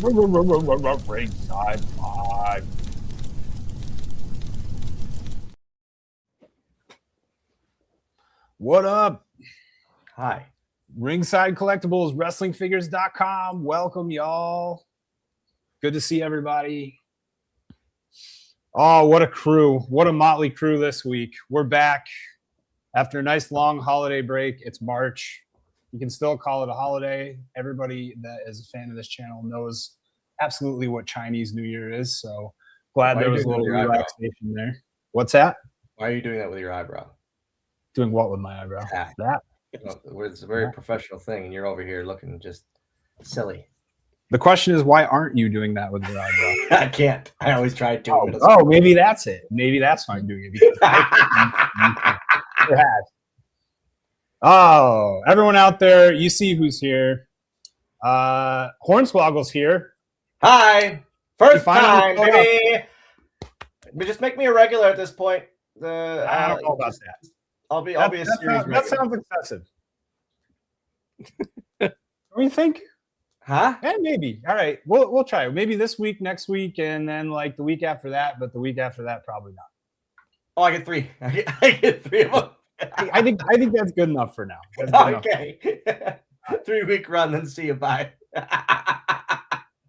Ringside Pod. What up? Hi. Ringside Collectibles, WrestlingFigures.com. Welcome, y'all. Good to see everybody. Oh, what a crew. What a motley crew this week. We're back after a nice long holiday break. It's March. You can still call it a holiday. Everybody that is a fan of this channel knows absolutely what Chinese New Year is. So glad there was a little relaxation there. What's that? Why are you doing that with your eyebrow? Doing what with my eyebrow? That. It's a very professional thing, and you're over here looking just silly. The question is, why aren't you doing that with your eyebrow? I can't. I always try to. Oh, maybe that's it. Maybe that's why I'm doing it. Oh, everyone out there, you see who's here. Hornswoggle's here. Hi. First time, baby. Just make me a regular at this point. I don't know about that. I'll be a series. That sounds excessive. What do you think? Huh? Yeah, maybe. All right, we'll try. Maybe this week, next week, and then like the week after that. But the week after that, probably not. Oh, I get three. I get three of them. I think that's good enough for now. Okay. 3-week run, then see you. Bye.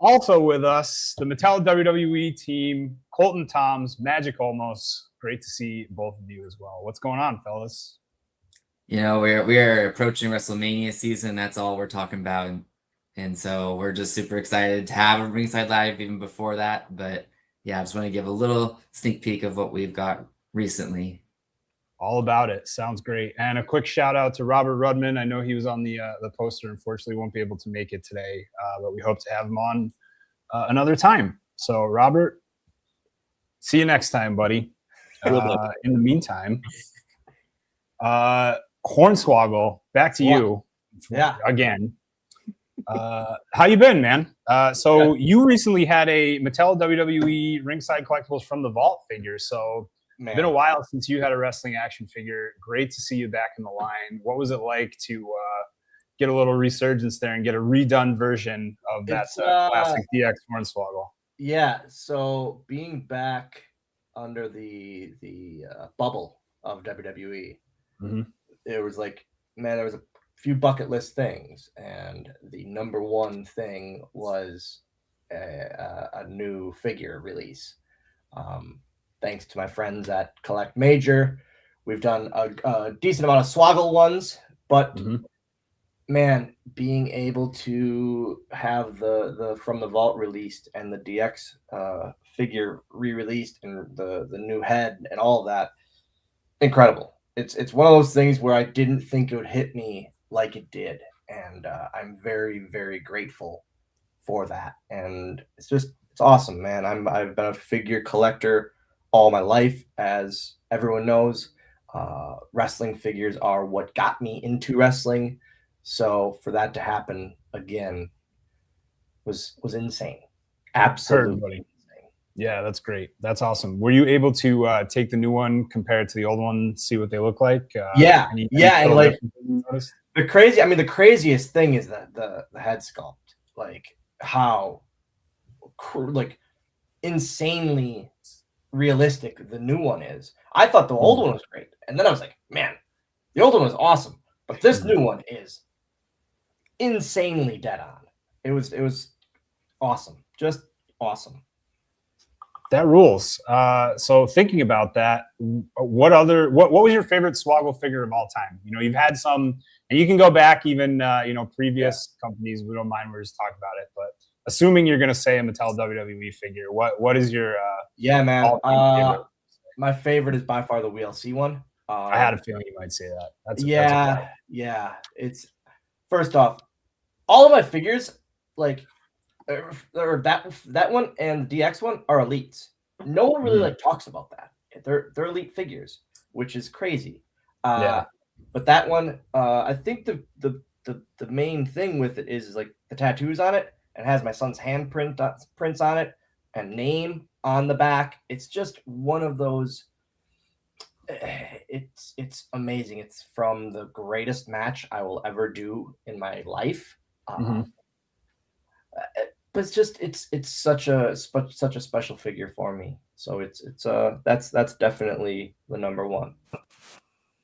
Also with us, the Mattel WWE team, Colton Toms, Magic Olmos. Great to see both of you as well. What's going on, fellas? You know, we are approaching WrestleMania season. That's all we're talking about. And so we're just super excited to have a Ringside Live even before that. But yeah, I just want to give a little sneak peek of what we've got recently. All about it. Sounds great. And a quick shout out to Robert Rudman. I know he was on the poster. Unfortunately, won't be able to make it today, but we hope to have him on another time. So, Robert, see you next time, buddy. In the meantime, Hornswoggle, back to you. Yeah. Again. How you been, man? So you recently had a Mattel WWE Ringside Collectibles from the Vault figure. So it's been a while since you had a wrestling action figure. Great to see you back in the line. What was it like to get a little resurgence there and get a redone version of that classic DX Hornswoggle? Yeah. So being back under the bubble of WWE, it was like, man, there was a few bucket list things, and the number one thing was a new figure release. Thanks to my friends at Collect Major, we've done a decent amount of Swoggle ones, but man, being able to have the From the Vault released and the DX figure re-released and the new head and all of that, incredible. It's one of those things where I didn't think it would hit me like it did, and I'm very, very grateful for that. And it's awesome, man. I've been a figure collector all my life, as everyone knows. Wrestling figures are what got me into wrestling, so for that to happen again was insane. Absolutely insane. Yeah, that's great. That's awesome. Were you able to take the new one, compare it to the old one, see what they look like? And like the craziest thing is that the head sculpt, like how insanely realistic the new one is. I thought the old one was great, and then I was like, man, the old one was awesome, but this new one is insanely dead on. It was awesome, just awesome. That rules. So thinking about that, what was your favorite Swoggle figure of all time? You know, you've had some, and you can go back even previous companies. We don't mind. We're just talking about it, but assuming you're going to say a Mattel WWE figure, what is your favorite? My favorite is by far the WLC one. I had a feeling you might say that. That's It's first off, all of my figures, like or that one and the DX one, are elites. No one really talks about that. They're elite figures, which is crazy. But that one, I think the main thing with it is like the tattoos on it, and has my son's prints on it and name on the back. It's just one of those. It's amazing. It's from the greatest match I will ever do in my life. but it's such a special figure for me. So that's definitely the number one.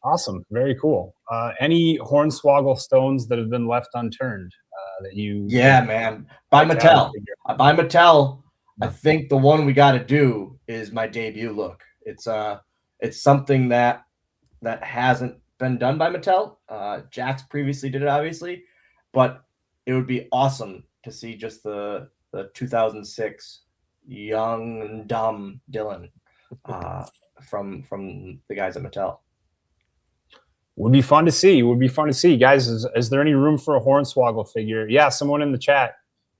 Awesome, very cool. Any Hornswoggle stones that have been left unturned that you? Yeah, man. By Mattel. By Mattel. I think the one we got to do is my debut look. It's something that hasn't been done by Mattel. Jax previously did it, obviously, but it would be awesome to see just the 2006 young and dumb Dylan from the guys at Mattel. Would be fun to see. Guys, is there any room for a Hornswoggle figure? Yeah, someone in the chat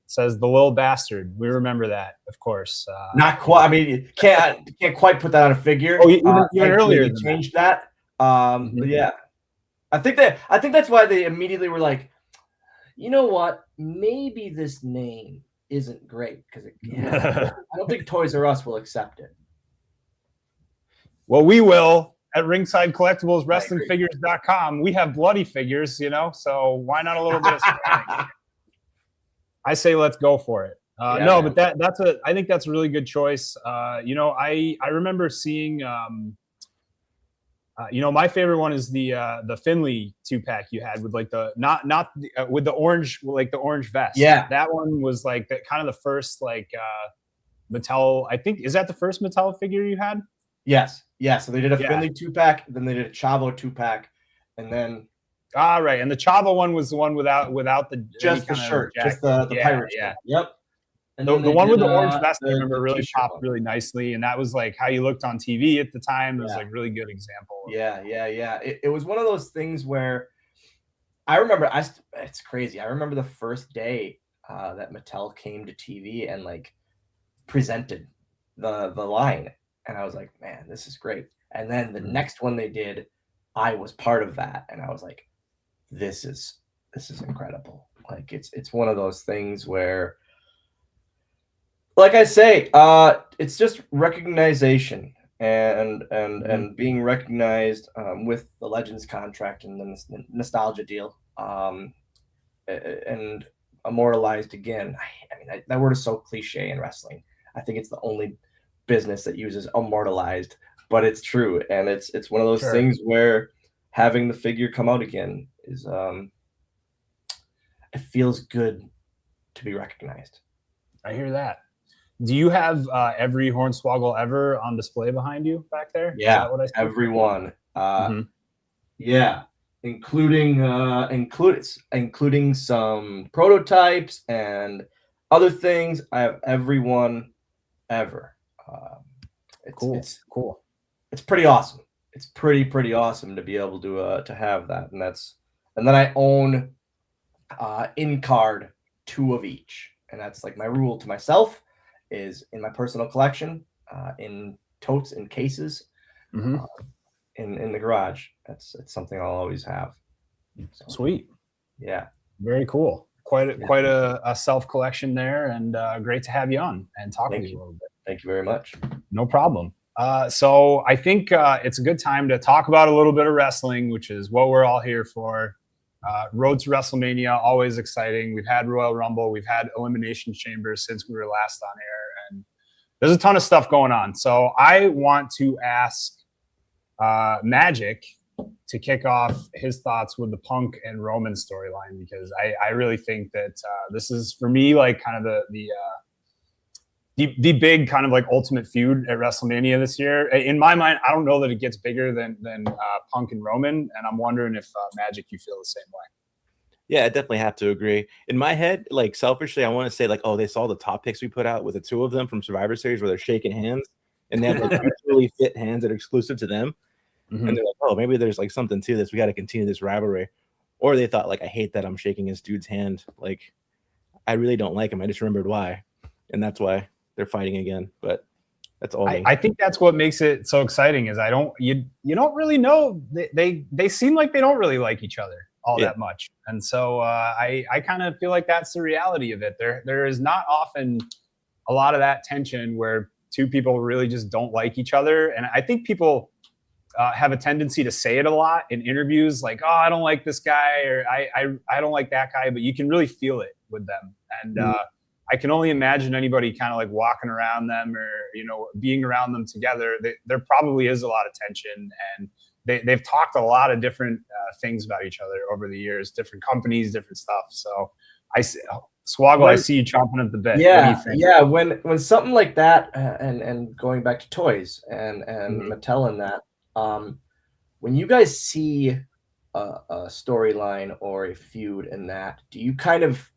says the little bastard. We remember that, of course. Not quite. I mean, you can't quite put that on a figure. Oh, even earlier they changed that. But yeah, I think that's why they immediately were like, you know what? Maybe this name isn't great because I don't think Toys R Us will accept it. Well, we will. At Ringside Collectibles, WrestlingFigures.com, we have bloody figures, so why not a little bit of scratching? I say let's go for it. But I think that's a really good choice. I remember seeing, my favorite one is the Finley 2-pack you had with like the with the orange, like the orange vest. Yeah, that one was like kind of the first like Mattel. I think, is that the first Mattel figure you had? Yes. Yeah. So they did a Finley 2-pack, then they did a Chavo 2-pack, and then right. And the Chavo one was the one without the just the shirt, just the pirate. Yeah. Yep. And the one with the orange vest, I remember, really popped really nicely, and that was like how you looked on TV at the time. It was like really good example. Yeah. It was one of those things where I remember. It's crazy. I remember the first day that Mattel came to TV and like presented the line. And I was like, man, this is great. And then the next one they did, I was part of that. And I was like, this is incredible. Like it's one of those things where, like I say, it's just recognition and being recognized with the Legends contract and the nostalgia deal and immortalized again. I mean, that word is so cliche in wrestling. I think it's the only business that uses immortalized, but it's true, and it's one of those things where having the figure come out again is it feels good to be recognized. I hear that. Do you have every Hornswoggle ever on display behind you back there? Yeah, everyone. Yeah, including some prototypes and other things. I have everyone ever. It's cool. It's pretty awesome. It's pretty awesome to be able to have that, and then I own in card 2 of each, and that's like my rule to myself is in my personal collection, in totes and cases, in the garage. It's something I'll always have. So, sweet. Yeah. Very cool. Quite a self collection there, and great to have you on and talk with you a little bit. Thank you very much. No problem. So I think it's a good time to talk about a little bit of wrestling, which is what we're all here for. Road to WrestleMania, always exciting. We've had Royal Rumble. We've had Elimination Chambers since we were last on air. And there's a ton of stuff going on. So I want to ask Magic to kick off his thoughts with the Punk and Roman storyline, because I really think that this is, for me, like kind of the big kind of like ultimate feud at WrestleMania this year. In my mind, I don't know that it gets bigger than Punk and Roman, and I'm wondering if Magic, you feel the same way. Yeah, I definitely have to agree. In my head, like selfishly, I want to say like, oh, they saw the top picks we put out with the 2 of them from Survivor Series where they're shaking hands and they have like really fit hands that are exclusive to them. And they're like, oh, maybe there's like something to this. We got to continue this rivalry. Or they thought like, I hate that I'm shaking this dude's hand. Like, I really don't like him. I just remembered why. And that's why they're fighting again. But that's all. I think that's what makes it so exciting is you don't really know. They seem like they don't really like each other all that much. And so I kind of feel like that's the reality of it. There is not often a lot of that tension where 2 people really just don't like each other. And I think people have a tendency to say it a lot in interviews, like, oh, I don't like this guy, or I don't like that guy, but you can really feel it with them. And I can only imagine anybody kind of like walking around them or, being around them together. There probably is a lot of tension, and they've talked a lot of different things about each other over the years, different companies, different stuff. So Swoggle, I see you chomping at the bit. Yeah, what do you think? Yeah. When something like that, and going back to toys and Mattel and that, when you guys see a storyline or a feud in that, do you kind of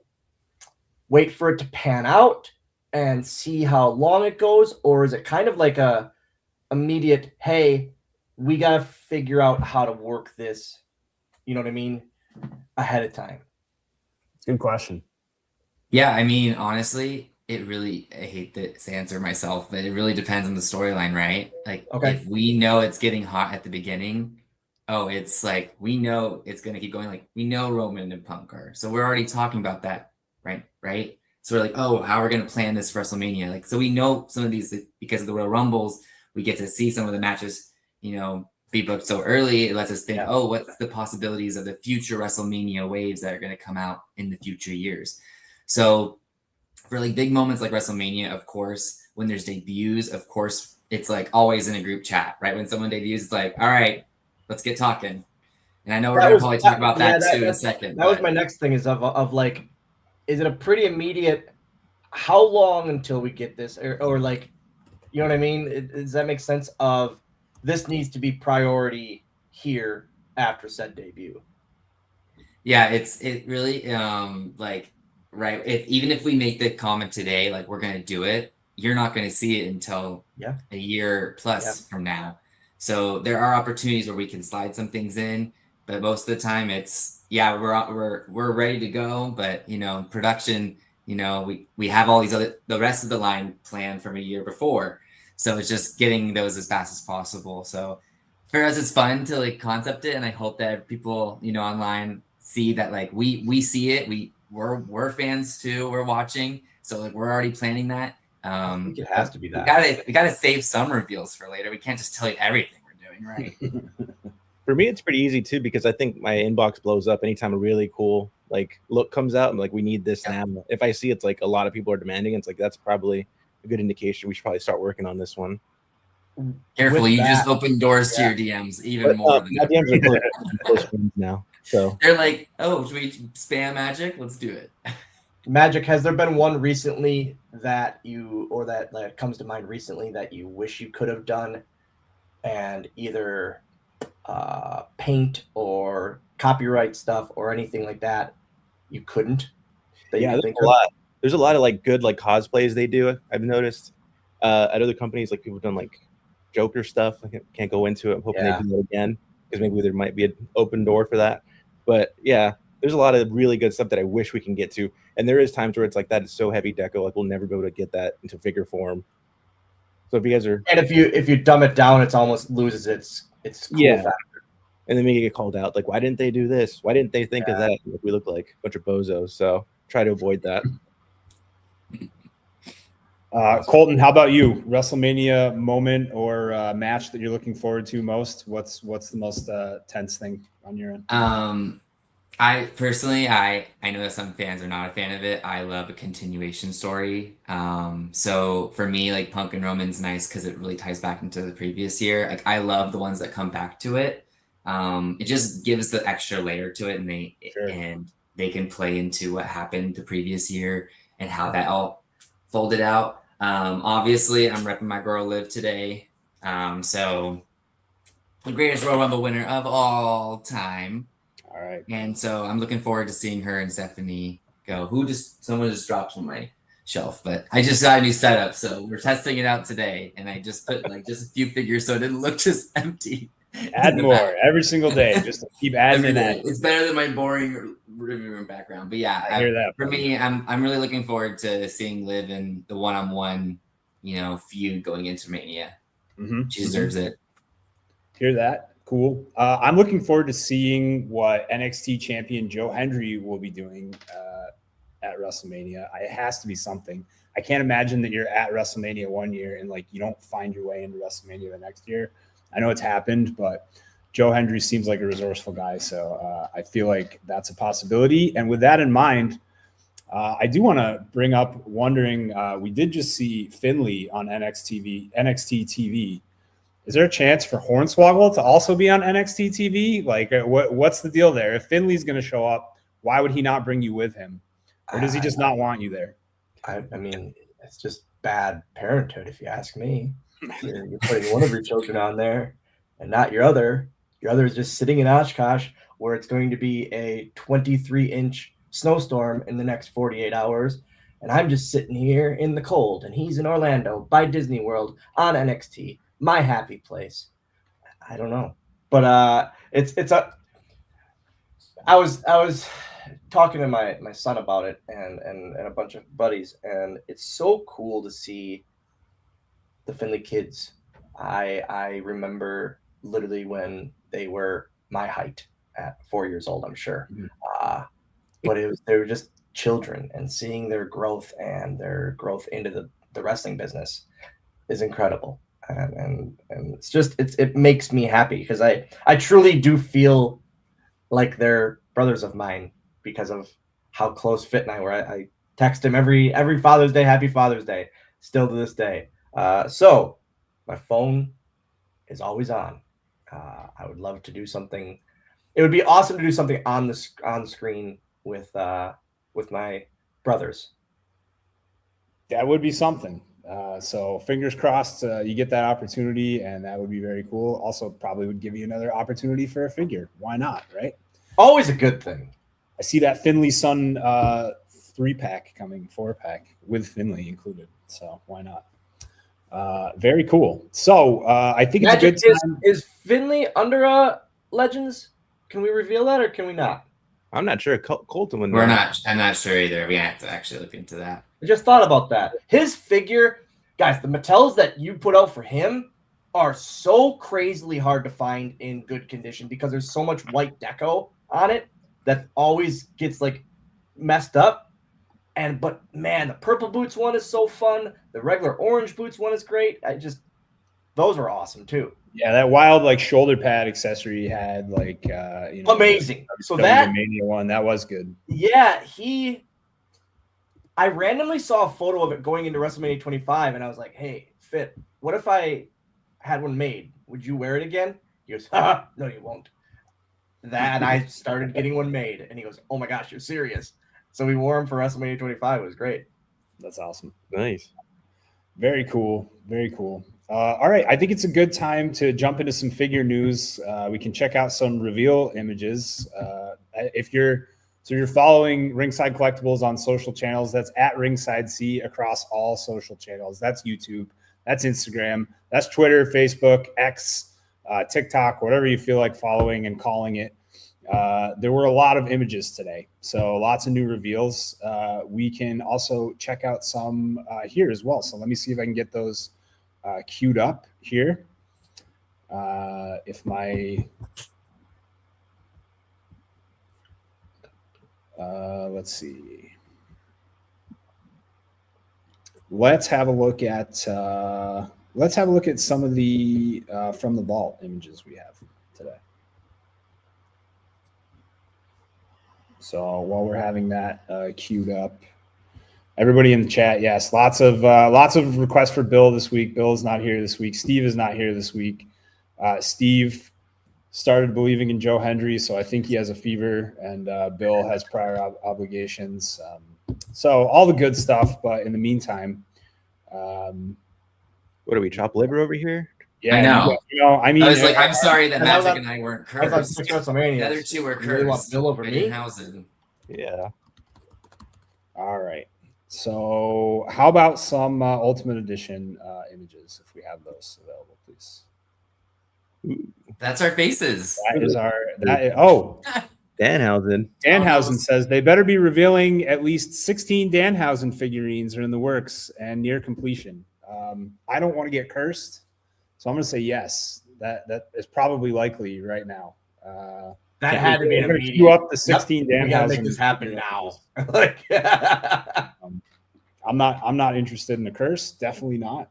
wait for it to pan out and see how long it goes, or is it kind of like a immediate, hey, we gotta figure out how to work this, you know what I mean, ahead of time? Good question. Yeah, I mean, honestly, I hate to answer myself, but it really depends on the storyline, right? Like, if we know it's getting hot at the beginning, it's like, we know it's going to keep going. Like, we know Roman and Punk are. So we're already talking about that, right? So we're like, how are we going to plan this for WrestleMania? Like, so we know some of these, because of the Royal Rumbles, we get to see some of the matches, be booked so early. It lets us think, what's the possibilities of the future WrestleMania waves that are going to come out in the future years? So for like big moments like WrestleMania, of course, when there's debuts, of course, it's like always in a group chat, right? When someone debuts, it's like, all right, let's get talking. And I know we're going to probably talk about that too in a second. That was my next thing, is of like, is it a pretty immediate, how long until we get this? Or like, you know what I mean? Does that make sense of this needs to be priority here after said debut? Yeah, it really, right. Even if we make the comment today, like we're going to do it, you're not going to see it until a year plus from now. So there are opportunities where we can slide some things in, but most of the time it's, we're ready to go. But, production, we have all the rest of the line planned from a year before. So it's just getting those as fast as possible. So for us, it's fun to like concept it. And I hope that people, online see that like we see it. We're fans too. We're watching, so like we're already planning that. I think it has to be that. We gotta save some reveals for later. We can't just tell you everything we're doing, right? For me, it's pretty easy too, because I think my inbox blows up anytime a really cool like look comes out. I'm like, we need this now. If I see it's like a lot of people are demanding, it's like that's probably a good indication. We should probably start working on this one. Careful, you just open doors to your DMs even more than my DMs are close friends now. So they're like, should we spam Magic? Let's do it. Magic, has there been one recently that that comes to mind recently that you wish you could have done, and either paint or copyright stuff or anything like that you couldn't? There's a lot of like good like cosplays they do. I've noticed at other companies, like people have done like Joker stuff. I can't go into it. I'm hoping they do that again, because maybe there might be an open door for that. But yeah, there's a lot of really good stuff that I wish we can get to. And there is times where it's like that is so heavy deco, like we'll never be able to get that into figure form. So if you guys are, and if you dumb it down, it's almost loses its cool factor. And then we get called out like, why didn't they do this? Why didn't they think of that? Like, we look like a bunch of bozos. So try to avoid that. Colton, how about you? WrestleMania moment or match that you're looking forward to most? What's the most tense thing on your end? I personally, I know that some fans are not a fan of it. I love a continuation story. So for me, like Punk and Roman's nice because it really ties back into the previous year. Like I love the ones that come back to it. It just gives the extra layer to it, and they can play into what happened the previous year and how that all folded out. Obviously, I'm repping my girl Liv today. So the greatest Royal Rumble winner of all time. All right. And so I'm looking forward to seeing her and Stephanie go. Someone just dropped on my shelf, but I just got a new setup, so we're testing it out today. And I just put like just a few figures so it didn't look just empty. Add more every single day, just to keep adding every day. it. It's better than my boring living room background. But yeah, I hear that. For me, I'm really looking forward to seeing Liv in the one-on-one, feud going into Mania. Mm-hmm. She deserves it. Hear that? Cool. I'm looking forward to seeing what NXT champion Joe Hendry will be doing at WrestleMania. It has to be something. I can't imagine that you're at WrestleMania one year and like you don't find your way into WrestleMania the next year. I know it's happened, but Joe Hendry seems like a resourceful guy. So I feel like that's a possibility. And with that in mind, I do want to bring up wondering, we did just see Finley on NXT TV. Is there a chance for Hornswoggle to also be on NXT TV? Like, what's the deal there? If Finley's going to show up, why would he not bring you with him? Or does he just not want you there? I mean, it's just bad parenthood, if you ask me. You're putting one of your children on there and not your other. Your other is just sitting in Oshkosh, where it's going to be a 23-inch snowstorm in the next 48 hours. And I'm just sitting here in the cold, and he's in Orlando by Disney World on NXT, my happy place. I don't know. But I was talking to my son about it and a bunch of buddies, and it's so cool to see the Finley kids. I remember literally when they were my height at 4 years old, I'm sure. But they were just children, and seeing their growth into the wrestling business is incredible. And it's just it makes me happy, because I truly do feel like they're brothers of mine because of how close Fit and I were. I text him every Father's Day, Happy Father's Day, still to this day. So my phone is always on. I would love to do something. It would be awesome to do something on screen with my brothers. That would be something. So fingers crossed you get that opportunity, and that would be very cool. Also, probably would give you another opportunity for a figure. Why not, right? Always a good thing. I see that Finley Son 3-pack coming, 4-pack with Finley included. So why not? Very cool. So I think it's a good time. Is Finley under Legends? Can we reveal that, or can we not? I'm not sure. Colton would. I'm not sure either. We have to actually look into that. I just thought about that. His figure, guys, the Mattels that you put out for him are so crazily hard to find in good condition, because there's so much white deco on it that always gets like messed up. But man, the purple boots one is so fun. The regular orange boots one is great. Those are awesome too. Yeah, that wild like shoulder pad accessory he had, like amazing. So that Mania one, that was good. Yeah, I randomly saw a photo of it going into WrestleMania 25, and I was like, "Hey, Fit, what if I had one made? Would you wear it again?" He goes, "No, you won't." And I started getting one made, and he goes, "Oh my gosh, you're serious?" So we wore him for WrestleMania 25. It was great. That's awesome. Nice. Very cool. Very cool. All right. I think it's a good time to jump into some figure news. We can check out some reveal images. If you're following Ringside Collectibles on social channels, that's at Ringside C across all social channels. That's YouTube. That's Instagram. That's Twitter, Facebook, X, TikTok, whatever you feel like following and calling it. There were a lot of images today, so lots of new reveals. We can also check out some here as well. So let me see if I can get those queued up here. Let's see. Let's have a look at some of the from the vault images we have today. So while we're having that queued up, everybody in the chat, yes, lots of requests for Bill this week. Bill is not here this week. Steve is not here this week. Steve started believing in Joe Hendry, so I think he has a fever, and Bill has prior obligations. So all the good stuff, but in the meantime, what do we chop liver over here? Yeah, I know. I mean, I was like, I'm sorry that Magic and I weren't cursed. WrestleMania. The other two were cursed. Really want Bill over me? Yeah. All right. So how about some Ultimate Edition images, if we have those available, please? That's our faces. Danhausen. Danhausen says they better be revealing at least 16 Danhausen figurines are in the works and near completion. I don't want to get cursed, so I'm going to say yes. That is probably likely right now. That had to be an immediate. Queue up the 16 Danhausen. We gotta make this happen now. I'm not interested in a curse. Definitely not.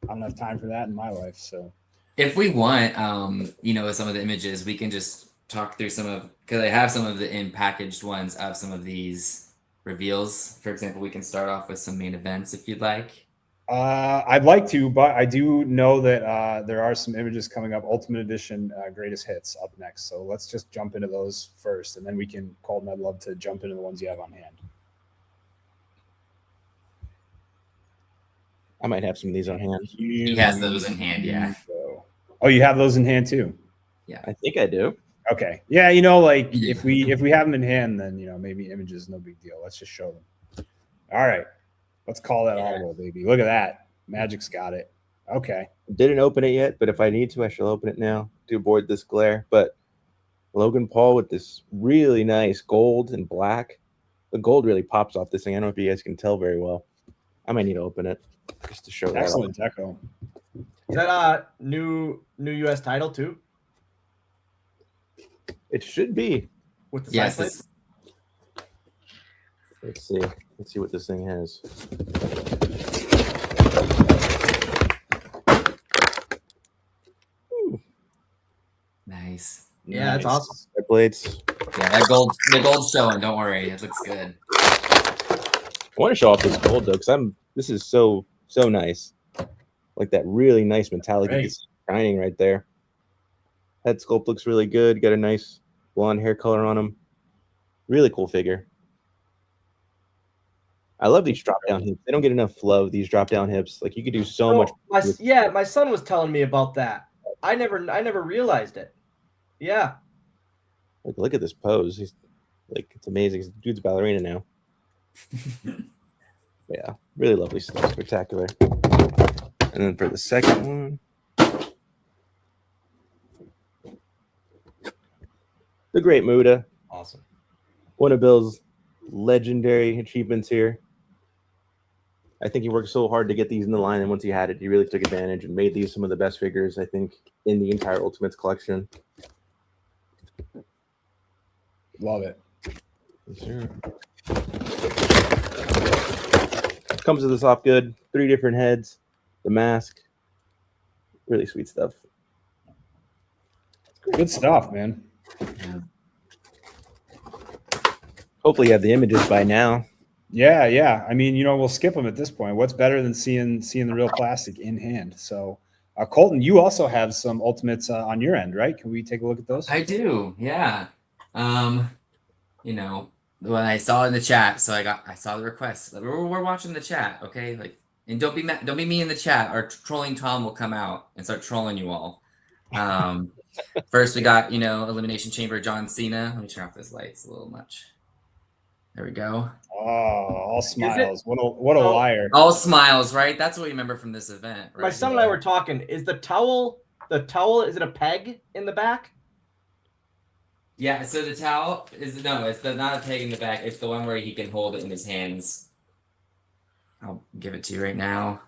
I don't have time for that in my life. So if we want, some of the images, we can just talk through some of, because I have some of the in packaged ones of some of these reveals. For example, we can start off with some main events if you'd like. I'd like to, but I do know that there are some images coming up. Ultimate Edition Greatest Hits up next. So let's just jump into those first, and then we can, Colton, I'd love to jump into the ones you have on hand. I might have some of these on hand. He has those in hand, yeah. Oh, you have those in hand too? Yeah. I think I do. Okay. Yeah, you know, like if we have them in hand, then you know, maybe images, no big deal. Let's just show them. All right. Let's call that audible, baby. Look at that. Magic's got it. Okay. Didn't open it yet, but if I need to, I shall open it now to avoid this glare. But Logan Paul with this really nice gold and black. The gold really pops off this thing. I don't know if you guys can tell very well. I might need to open it just to show that. Excellent deco. Is that new US title too? It should be. With the Yes. side plate? Let's see. Let's see what this thing has. Ooh, Nice. Yeah, that's awesome. Side plates. Yeah, the gold's showing. Don't worry, it looks good. I want to show off this gold though, because this is so nice. Like that really nice metallic shining right there. Head sculpt looks really good. Got a nice blonde hair color on him. Really cool figure. I love these drop down hips. They don't get enough love, these drop down hips. Like you could do so much. My son was telling me about that. I never realized it. Yeah. Like, look at this pose. He's like, it's amazing. This dude's a ballerina now. Yeah, really lovely stuff. Spectacular. And then for the second one, the Great Muta. Awesome. One of Bill's legendary achievements here. I think he worked so hard to get these in the line, and once he had it, he really took advantage and made these some of the best figures, I think, in the entire Ultimates collection. Love it. Sure. Comes with the soft good, 3 different heads, the mask. Really sweet stuff. Good stuff, man. Yeah. Hopefully you have the images by now. Yeah. I mean, you know, we'll skip them at this point. What's better than seeing the real plastic in hand? So, Colton, you also have some Ultimates on your end, right? Can we take a look at those? I do, yeah. You know, when I saw in the chat, so I saw the request. We're watching the chat, okay? Like, and don't be me in the chat, or Trolling Tom will come out and start trolling you all. First we got, you know, Elimination Chamber John Cena. Let me turn off this light. It's a little much. There we go. Oh, all smiles. What a liar. All smiles, right? That's what we remember from this event, right? My son and I were talking. Is the towel, is it a peg in the back? Yeah, so the towel is not a peg in the back. It's the one where he can hold it in his hands. I'll give it to you right now.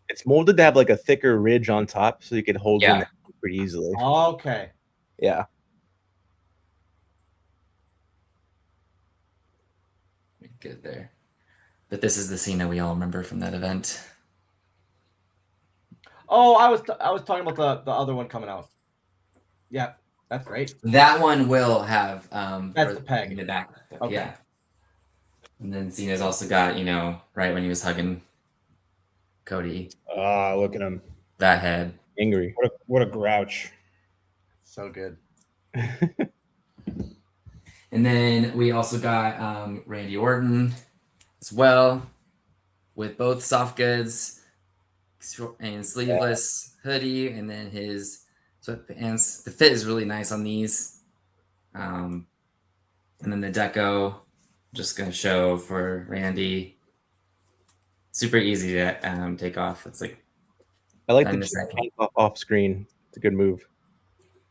It's molded to have like a thicker ridge on top, so you can hold it pretty easily. Okay. Yeah. Good there. But this is the Cena we all remember from that event. Oh, I was talking about the other one coming out. Yeah, that's great. That one will have That's the peg in the back. Okay. Yeah. And then Cena's also got, you know, right when he was hugging Cody. Look at him. That head. Angry. What a grouch. So good. And then we also got Randy Orton as well, with both soft goods and sleeveless hoodie, and then his sweatpants. The fit is really nice on these. And then the deco, just going to show for Randy. Super easy to take off. It's like I like the off screen. It's a good move.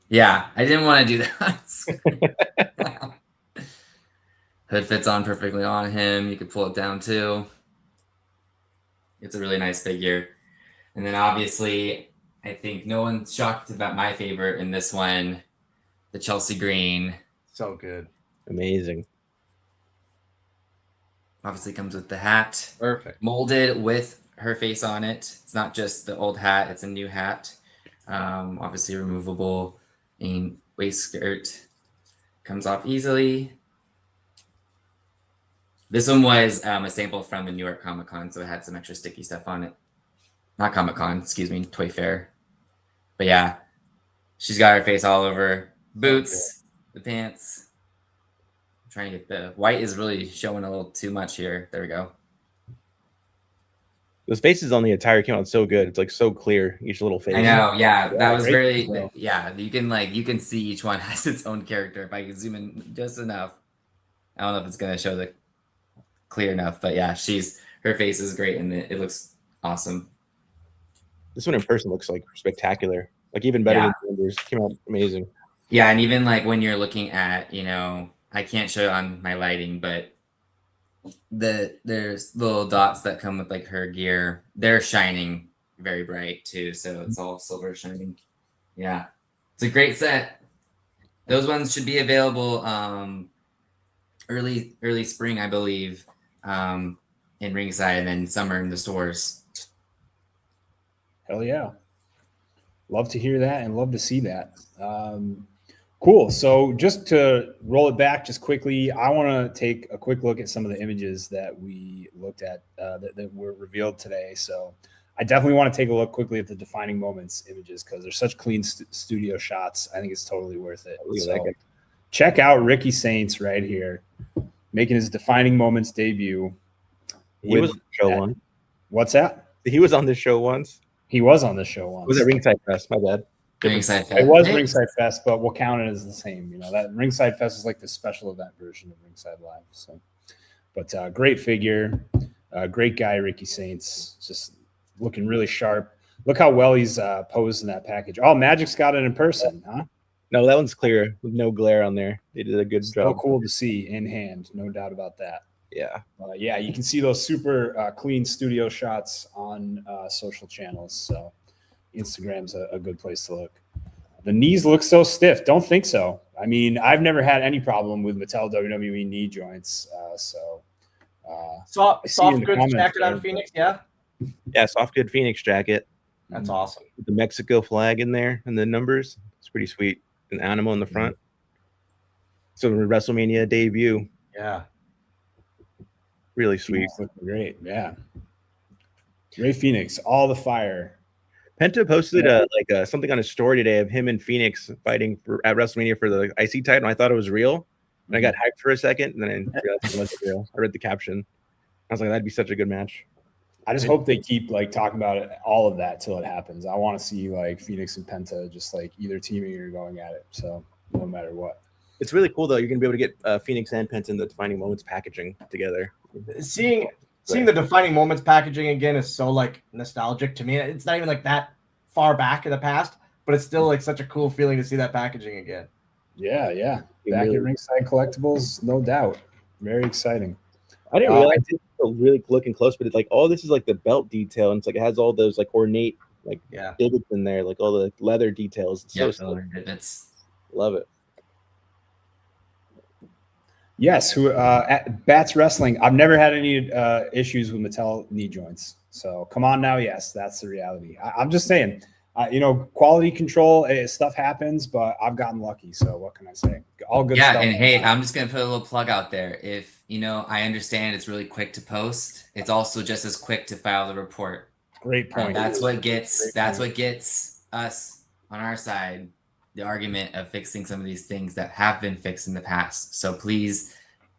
Yeah, I didn't want to do that. Hood fits on perfectly on him. You could pull it down too. It's a really nice figure. And then obviously, I think no one's shocked about my favorite in this one, the Chelsea Green. So good. Amazing. Obviously comes with the hat. Perfect. Molded with her face on it. It's not just the old hat, it's a new hat. Obviously removable in waist skirt. Comes off easily. This one was a sample from the New York Comic Con, so it had some extra sticky stuff on it. Not Comic Con, excuse me, Toy Fair. But yeah, she's got her face all over. Boots, the pants. I'm trying to get the white is really showing a little too much here. There we go. Those faces on the attire came out so good. It's like so clear, each little face. I know, yeah, that was very, detail. yeah. You can see each one has its own character. If I can zoom in just enough, I don't know if it's gonna show the clear enough, but yeah, her face is great and it looks awesome. This one in person looks like spectacular. Like even better than the numbers. Came out amazing. Yeah, and even like when you're looking at, I can't show it on my lighting, but there's little dots that come with like her gear. They're shining very bright too, so it's all silver shining. Yeah, it's a great set. Those ones should be available early spring, I believe, in Ringside, and then summer in the stores. Hell yeah. Love to hear that and love to see that. Cool. So just to roll it back just quickly, I want to take a quick look at some of the images that we looked at that were revealed today. So I definitely want to take a look quickly at the defining moments images because they're such clean studio shots. I think it's totally worth it. So check out Ricky Saints right here, making his defining moments debut. He was on the show once. What's that? He was on this show once. He was on this show once. Was it Ringside Fest? My bad. Ringside Fest. It was Ringside Fest, but we'll count it as the same. That Ringside Fest is like the special event version of Ringside Live. So, but great figure, great guy, Ricky Saints, just looking really sharp. Look how well he's posed in that package. Oh, Magic's got it in person, huh? No, that one's clear with no glare on there. They did a good job. So cool to see in hand, no doubt about that. Yeah. Yeah, you can see those super clean studio shots on social channels. So Instagram's a good place to look. The knees look so stiff. Don't think so. I mean, I've never had any problem with Mattel WWE knee joints. Soft goods jacket on Fenix, yeah? Yeah, soft good Fenix jacket. That's awesome. With the Mexico flag in there and the numbers. It's pretty sweet. An animal in the front. So the WrestleMania debut. Yeah. Really sweet. Great. Yeah. Ray Fenix, all the fire. Penta posted something on his story today of him and Fenix fighting at WrestleMania for the IC title. And I thought it was real. And I got hyped for a second. And then I realized it wasn't real. I read the caption. I was like, that'd be such a good match. I just hope they keep talking about it, all of that till it happens. I want to see Fenix and Penta just either teaming or going at it. So no matter what. It's really cool though. You're gonna be able to get Fenix and Penta in the defining moments packaging together. Seeing the defining moments packaging again is so nostalgic to me. It's not even that far back in the past, but it's still such a cool feeling to see that packaging again. Yeah. Back at Ringside Collectibles, no doubt. Very exciting. I didn't realize it was really looking close, but it's all this is the belt detail, and it's it has all those ornate divots in there, all the leather details. It's so divots. Love it. Yes, at Bats Wrestling, I've never had any issues with Mattel knee joints. So come on now, yes, that's the reality. I'm just saying, quality control, stuff happens, but I've gotten lucky. So what can I say? All good stuff. Yeah, and hey, I'm just gonna put a little plug out there. If I understand it's really quick to post, it's also just as quick to file the report. Great point. That's what gets us on our side the argument of fixing some of these things that have been fixed in the past. So please,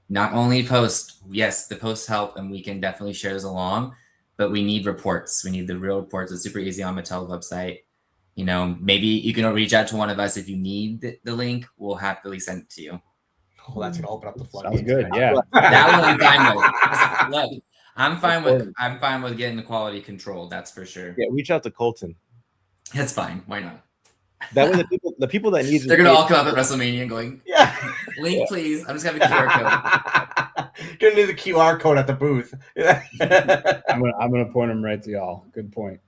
not only post, yes, the posts help and we can definitely share those along, but we need reports. We need the real reports. It's super easy on Mattel's website. Maybe you can reach out to one of us if you need the link. We'll happily send it to you. Oh, that's gonna open up the floodgates. Sounds good. Yeah. That one I'm fine with. Look, I'm fine with getting the quality control. That's for sure. Yeah, reach out to Colton. That's fine. Why not? That way the people that need they're gonna all come up at WrestleMania and going, yeah, link please. I'm just gonna have a QR code. Gonna need the QR code at the booth. I'm gonna point them right to y'all. Good point.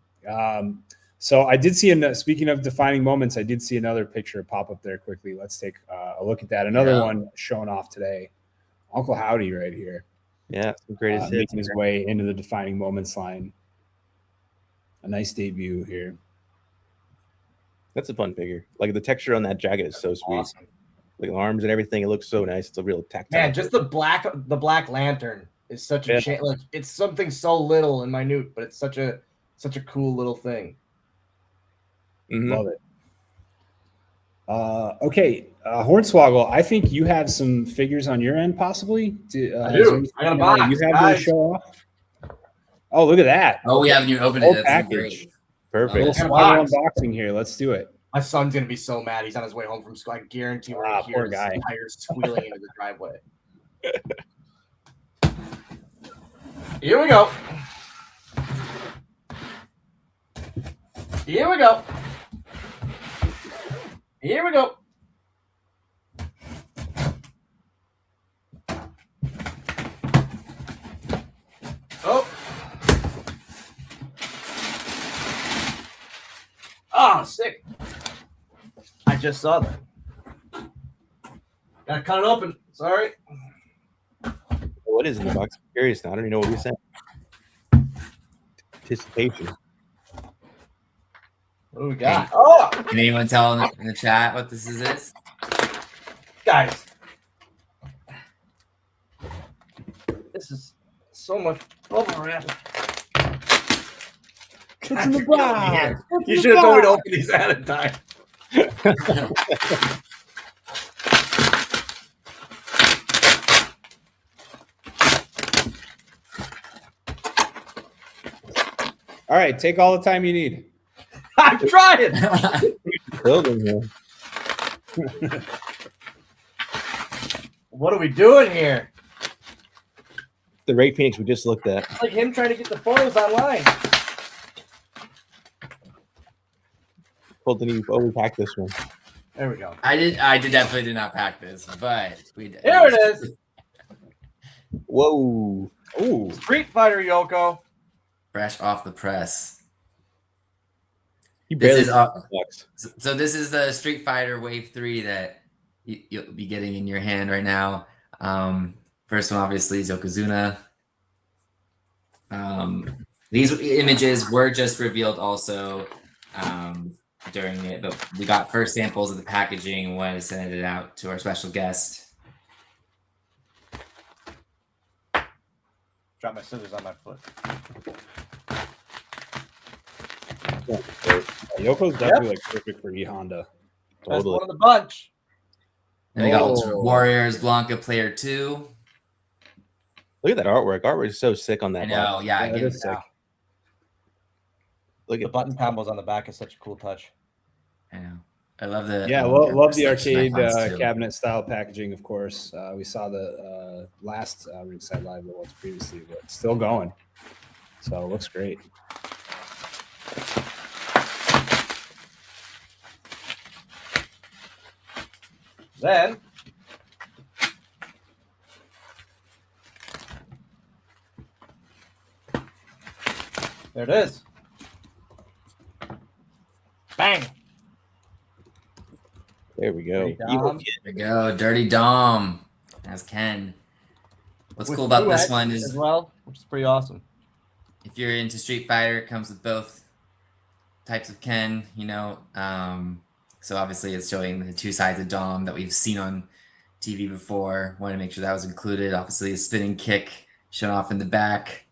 So I did see speaking of defining moments, I did see another picture pop up there quickly. Let's take a look at that. Another one showing off today. Uncle Howdy right here. Yeah, the greatest hits. Making his way into the defining moments line. A nice debut here. That's a fun figure. The texture on that jacket is so sweet. Awesome. The arms and everything, it looks so nice. It's a real tactile. Man, just the black lantern is such a change. Like it's something so little and minute, but it's such a cool little thing. Love it. Okay, Hornswoggle, I think you have some figures on your end, possibly. I do. I got a box. You have to show off. Oh, look at that! Oh, we haven't even opened it. That's great. Perfect. Swoggle unboxing here. Let's do it. My son's gonna be so mad. He's on his way home from school. I guarantee we're gonna hear his tires squealing into the driveway. Here we go. Here we go. Here we go. Oh. Oh, sick. I just saw that. Gotta cut it open. Sorry. What is in the box? I'm curious now. I don't even know what you're saying. Anticipation. What do we got? Oh! Can anyone tell in the chat what this is? Guys. This is so much bubble wrap. What's in the box? You should have told me to open these at a time. All right, take all the time you need. I'm trying. Building here. What are we doing here? The Ray Phoenix we just looked at. It's like him trying to get the photos online. Colton, you've overpacked this one. There we go. I definitely did not pack this, but we did. Here it is. Whoa. Ooh. Street Fighter Yoko. Fresh off the press. You barely So this is the Street Fighter Wave 3 that you'll be getting in your hand right now. First one obviously is Yokozuna. These images were just revealed also during it, but we got first samples of the packaging and wanted to send it out to our special guest. Drop my scissors on my foot. Yoko's definitely like perfect for E-Honda. That's one of the bunch. And we got Ultimate Warriors Blanca Player 2. Look at that artwork. Artwork is so sick on that. I know, yeah, it is sick. Look The at button combos on the back is such a cool touch. I know. I love the love the arcade icons too. cabinet style packaging. Of course, we saw the last Ringside Live that was previously, but it's still going. So it looks great. Then there it is. Bang. there we go. Dom. There we go. Dirty Dom as Ken. What's With cool about this 2X one is as well, which is pretty awesome. if you're into Street Fighter, it comes with both types of Ken, so obviously it's showing the two sides of Dom that we've seen on TV before. Wanted to make sure that was included. Obviously a spinning kick shown off in the back.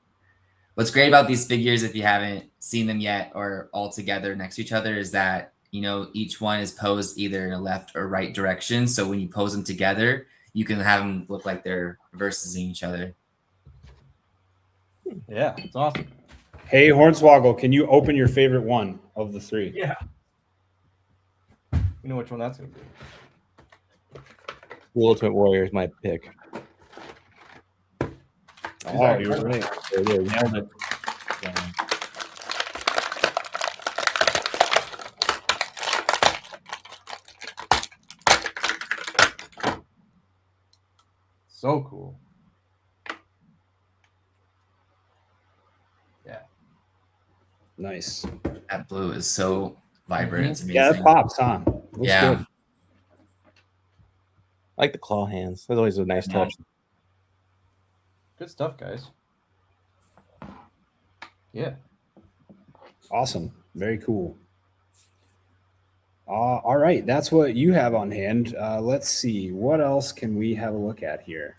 What's great about these figures, if you haven't seen them yet or all together next to each other, is that each one is posed either in a left or right direction. So when you pose them together, you can have them look like they're versus each other. Yeah, it's awesome. Hey, Hornswoggle, can you open your favorite one of the three? Yeah. You know which one that's going to be. The Ultimate Warrior is my pick. Oh, you're right. There it is. Nailed it. So cool. Yeah. Nice. That blue is so vibrant. It's amazing. Yeah, it pops, huh? Looks Yeah. good. I like the claw hands. That's always a nice touch. Good stuff, guys. Yeah. Awesome. Very cool. All right. That's what you have on hand. Let's see. What else can we have a look at here?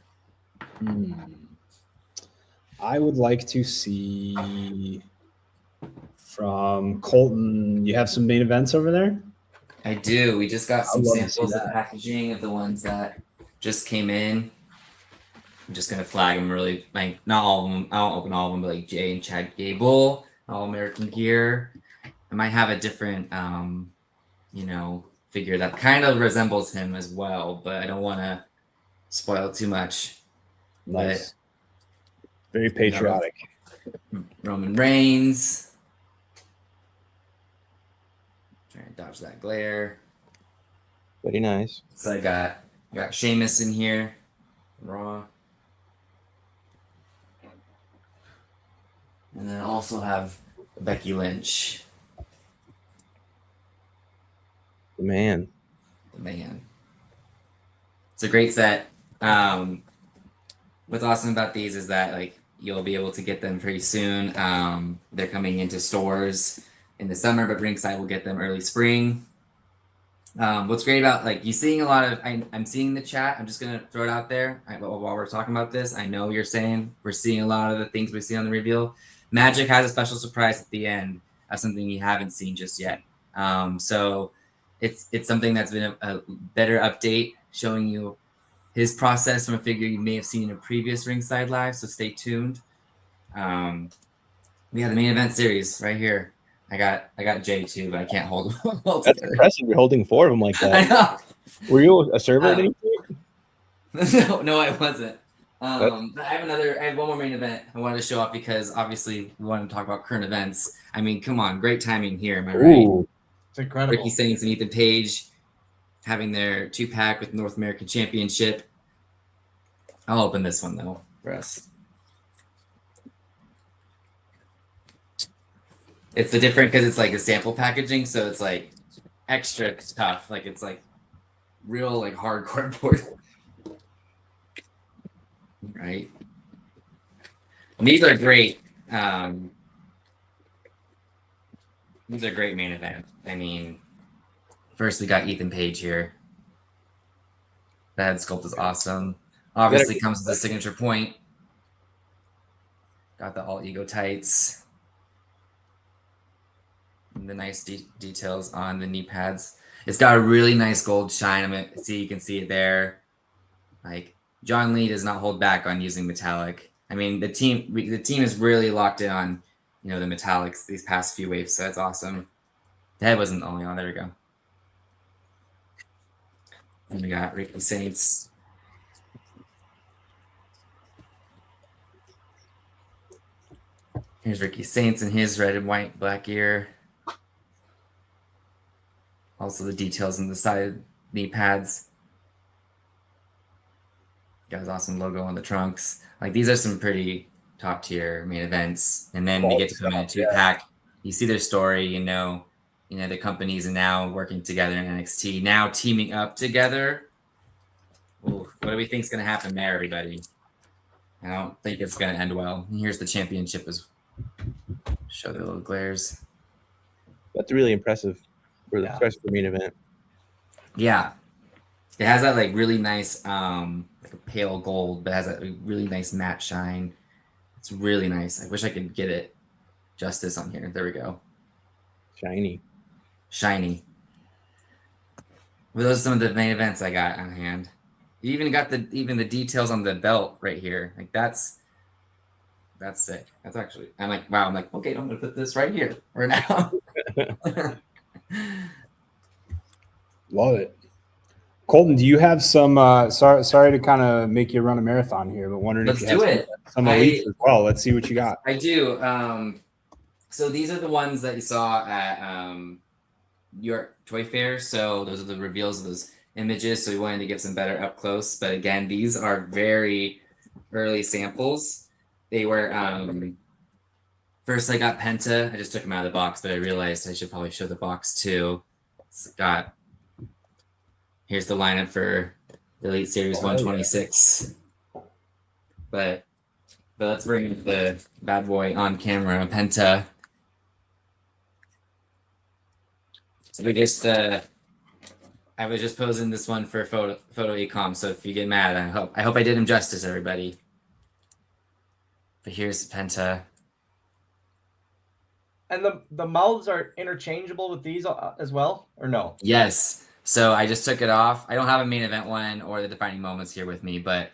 I would like to see from Colton. You have some main events over there? I do. We just got some love to see samples of that. packaging of the ones that just came in. I'm just gonna flag them really, like not all of them. I won't open all of them, but like Jay and Chad Gable, All American Gear. I might have a different, figure that kind of resembles him as well, but I don't want to spoil too much. Nice. Very patriotic. Roman Reigns. Trying to dodge that glare. Very nice. So I got Sheamus in here. Raw. And then I also have Becky Lynch. The man. It's a great set. What's awesome about these is that like you'll be able to get them pretty soon. They're coming into stores in the summer, but Ringside will get them early spring. What's great about like you seeing a lot of I'm seeing the chat. I'm just gonna throw it out there while we're talking about this. I know you're saying we're seeing a lot of the things we see on the reveal. Magic has a special surprise at the end of something you haven't seen just yet. So it's something that's been a better update, showing you his process from a figure you may have seen in a previous Ringside Live. So stay tuned. We have the main event series right here. I got Jay too, but I can't hold them all That's together. impressive. You're holding 4 of them like that. I know. Were you a server at any point? No, I wasn't. But I have one more main event I wanted to show off because obviously we wanted to talk about current events. I mean, come on, great timing here, am I right? Ooh. It's incredible. Ricky Saints and Ethan Page having their 2-pack with North American Championship. I'll open this one though for us. It's the different because it's like a sample packaging, so it's like extra tough. Like it's like real like hardcore board. Right. And these are great. These are great main event. I mean, first we got Ethan Page here. That sculpt is awesome. Obviously comes with a signature point. Got the all ego tights. And the nice details on the knee pads. It's got a really nice gold shine. You can see it there. Like John Lee does not hold back on using metallic. I mean, the team is really locked in on, the metallics these past few waves. So that's awesome. The head wasn't only on. There we go. And we got Ricky Saints. Here's Ricky Saints in his red and white black gear. Also the details on the side knee pads. Got his awesome logo on the trunks. Like these are some pretty top tier main events. And then they get to come in a 2-pack. You see their story, the companies are now working together in NXT, now teaming up together. Ooh, what do we think is going to happen there, everybody? I don't think it's going to end well. And here's the championship show the little glares. That's really impressive, especially for main event. Yeah, it has that like really nice, like a pale gold, but it has that really nice matte shine. It's really nice. I wish I could get it justice on here. There we go. Shiny. Well, those are some of the main events I got on hand. You even got the details on the belt right here. Like that's sick. That's actually, I'm like, wow. I'm like, okay, I'm gonna put this right here right now. Love it. Colton, do you have some? Sorry to kind of make you run a marathon here, but wondering Let's if you do have it. some elites as well. Let's see what you got. I do. So these are the ones that you saw at New York Toy Fair. So those are the reveals of those images. So we wanted to give some better up close. But again, these are very early samples. They were first I got Penta. I just took them out of the box, but I realized I should probably show the box too. Here's the lineup for the Elite Series 126. But let's bring the bad boy on camera, Penta. So we just I was just posing this one for photo ecom. So if you get mad, I hope I did him justice, everybody. But here's Penta. And the mouths are interchangeable with these as well, or no? Yes. So I just took it off. I don't have a main event one or the defining moments here with me, but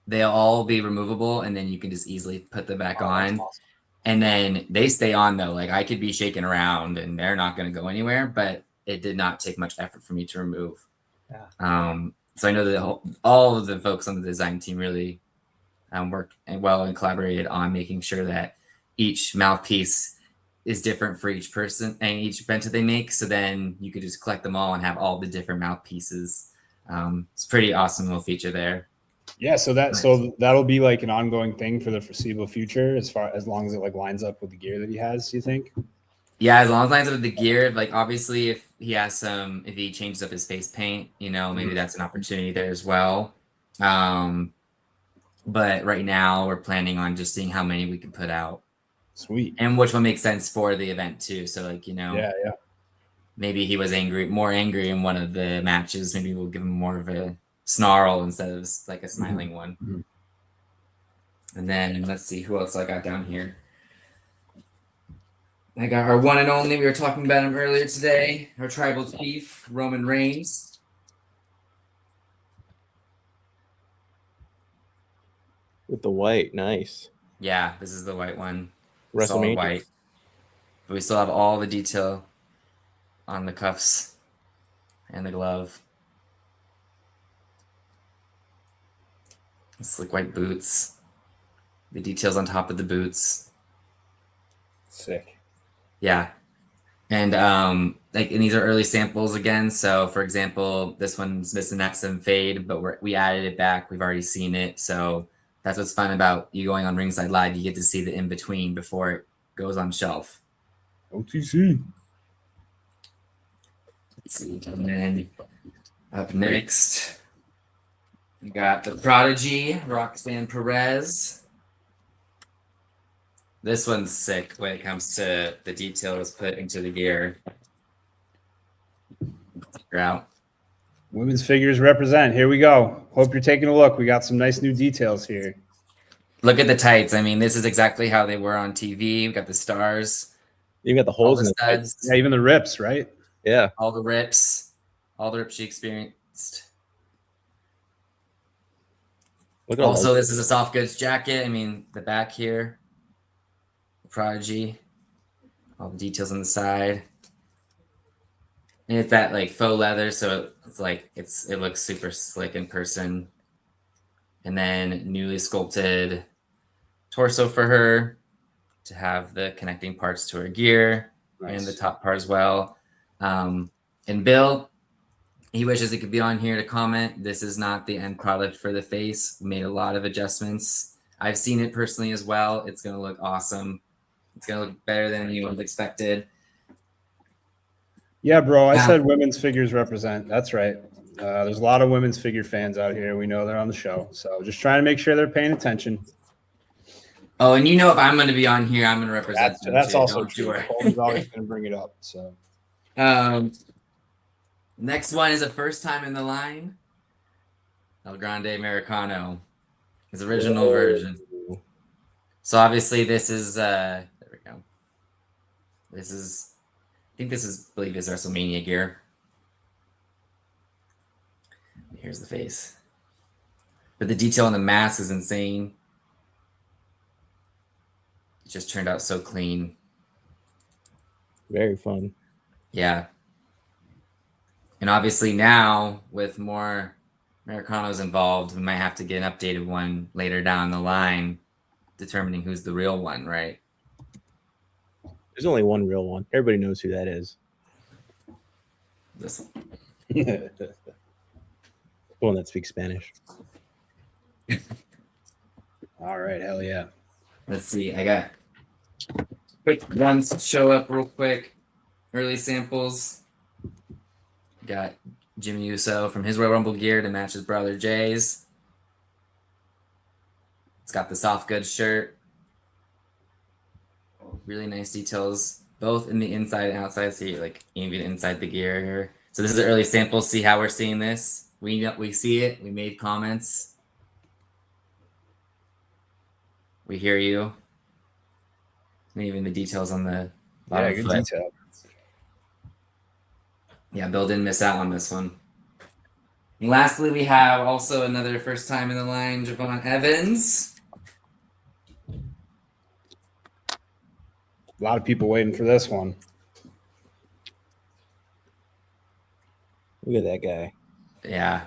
they'll all be removable, and then you can just easily put them back on. Awesome. And then they stay on though. Like I could be shaking around and they're not going to go anywhere, but it did not take much effort for me to remove. Yeah. So I know that all of the folks on the design team really worked well and collaborated on making sure that each mouthpiece is different for each person and each bento they make. So then you could just collect them all and have all the different mouthpieces. It's a pretty awesome little feature there. Yeah, so that'll be like an ongoing thing for the foreseeable future, as long as it like lines up with the gear that he has. You think? Yeah, as long as it lines up with the gear. Like obviously, if he changes up his face paint, maybe that's an opportunity there as well. But right now we're planning on just seeing how many we can put out. Sweet. And which one makes sense for the event too. So like yeah. Maybe he was more angry in one of the matches. Maybe we'll give him more of a snarl instead of like a smiling one. Mm-hmm. And then let's see who else I got down here. I got our one and only. We were talking about him earlier today. Our tribal chief, Roman Reigns. With the white, nice. Yeah, this is the white one. WrestleMania. Solid white. But we still have all the detail on the cuffs and the glove. Slick white boots. The details on top of the boots. Sick. Yeah. And and these are early samples again. So for example, this one's missing that some fade, but we added it back. We've already seen it. So that's what's fun about you going on Ringside Live. You get to see the in-between before it goes on shelf. OTC. Let's see. And then up next, we got the Prodigy, Roxanne Perez. This one's sick when it comes to the detail was put into the gear. You're out. Women's figures represent. Here we go. Hope you're taking a look. We got some nice new details here. Look at the tights. I mean, this is exactly how they were on TV. We got the stars. You got the holes in the studs. Yeah, even the rips, right? Yeah. All the rips she experienced. Look at Also, this is a soft goods jacket. I mean, the back here. Prodigy, all the details on the side, and it's that like faux leather, so it's like it looks super slick in person. And then newly sculpted torso for her to have the connecting parts to her gear. Nice. And the top part as well. And Bill, he wishes he could be on here to comment. This is not the end product for the face. We made a lot of adjustments. I've seen it personally as well. It's gonna look awesome. It's going to look better than anyone expected. Yeah, bro. I said women's figures represent. That's right. There's a lot of women's figure fans out here. We know they're on the show. So just trying to make sure they're paying attention. Oh, and if I'm going to be on here, I'm going to represent That's also true. Colton's always going to bring it up. So, next one is a first time in the line. El Grande Americano. His original version. So obviously this is there we go. I believe this is WrestleMania gear. Here's the face. But the detail on the mask is insane. It just turned out so clean. Very fun. Yeah. And obviously now with more Americanos involved, we might have to get an updated one later down the line, determining who's the real one, right? There's only one real one. Everybody knows who that is. This one. The one that speaks Spanish. All right, hell yeah. Let's see. I got quick ones to show up real quick. Early samples. Got Jimmy Uso from his Royal Rumble gear to match his brother Jay's. It's got the soft goods shirt. Really nice details, both in the inside and outside. See, like even inside the gear here. So this is the early sample. See how we're seeing this. We see it. We made comments. We hear you. And even the details on the bottom good foot. detail. Yeah, Bill didn't miss out on this one. And lastly, we have also another first time in the line, Javon Evans. A lot of people waiting for this one. Look at that guy. Yeah,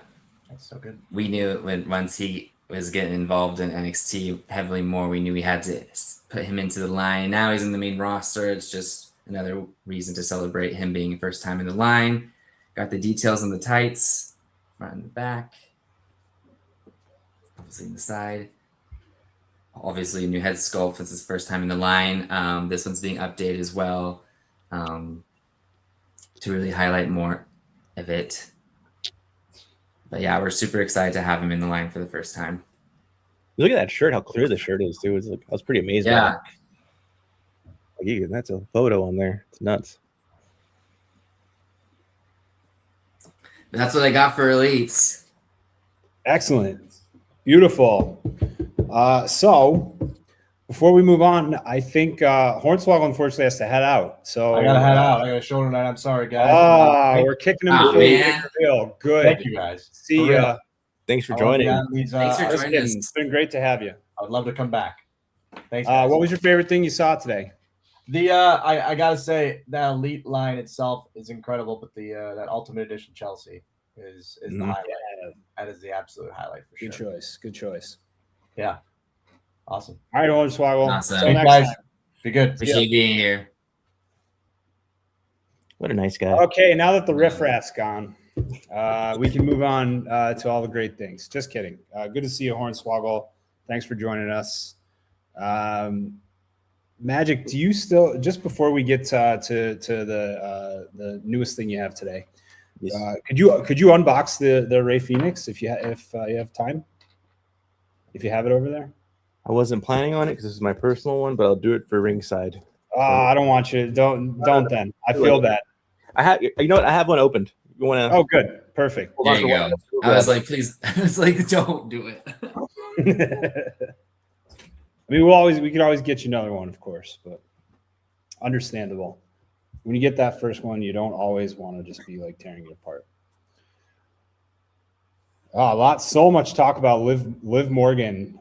That's so good. we knew once he was getting involved in NXT heavily more, we knew we had to put him into the line. Now he's in the main roster. It's just another reason to celebrate him being first time in the line. Got the details on the tights, front and the back, obviously in the side. Obviously a new head sculpt since his first time in the line. This one's being updated as well to really highlight more of it. But yeah, we're super excited to have him in the line for the first time. Look at that shirt, how clear the shirt is, too. I was pretty amazed by Yeah. that. Like, that's a photo on there. It's nuts. That's what I got for elites. Excellent. Beautiful. So before we move on, I think Hornswoggle unfortunately has to head out. So I gotta head out. I got a shoulder night. I'm sorry, guys. We're kicking him Oh, before we man. make the reveal. Good. Thank you, guys. See For ya. real. Thanks for I love joining. the athletes, Thanks for Just joining kidding. us. It's been great to have you. I'd love to come back. Thanks. Guys. What was your favorite thing you saw today? The I gotta say that elite line itself is incredible, but the that Ultimate Edition Chelsea is the Mhm. highlight. That is the absolute highlight for Good sure. choice. Good choice. Yeah, awesome. All right, Hornswoggle. Awesome. Until Thanks, next guys. time. Be good. Appreciate being here. What a nice guy. Okay, now that the riffraff's gone, we can move on to all the great things. Just kidding. Good to see you, Hornswoggle. Thanks for joining us. Magic, do you still, just before we get to the newest thing you have today, Yes. could you unbox the Rey Fenix if you have time? If you have it over there? I wasn't planning on it because this is my personal one, but I'll do it for Ringside. I don't want you. Don't then. I feel bad. I have, you know what? I have one opened. You want to? Oh, good. Perfect. Hold on There you for one go. minute. I was like, please. I was like, don't do it. I mean, we could always get you another one, of course, but understandable. When you get that first one, you don't always want to just be like tearing it apart. So much talk about Liv Morgan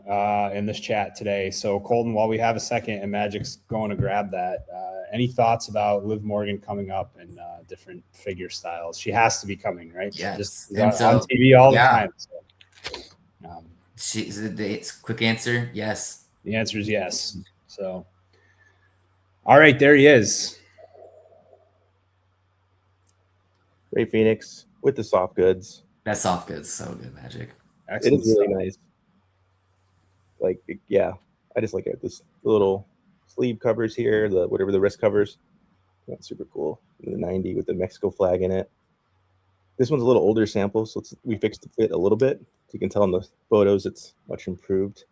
in this chat today. So Colton, while we have a second and Magic's going to grab that, any thoughts about Liv Morgan coming up in different figure styles? She has to be coming, right? Yes. Just And on TV all the yeah. time. So, It's quick answer. Yes. the answer is yes. So, all right, there he is. Rey Fenix with the soft goods. That soft goods. So good, Magic. Excellent. It is really stuff. nice. Like, yeah, I just like it. This little sleeve covers here, the whatever the wrist covers. That's super cool. The 90 with the Mexico flag in it. This one's a little older sample, so we fixed the fit a little bit. So you can tell in the photos it's much improved.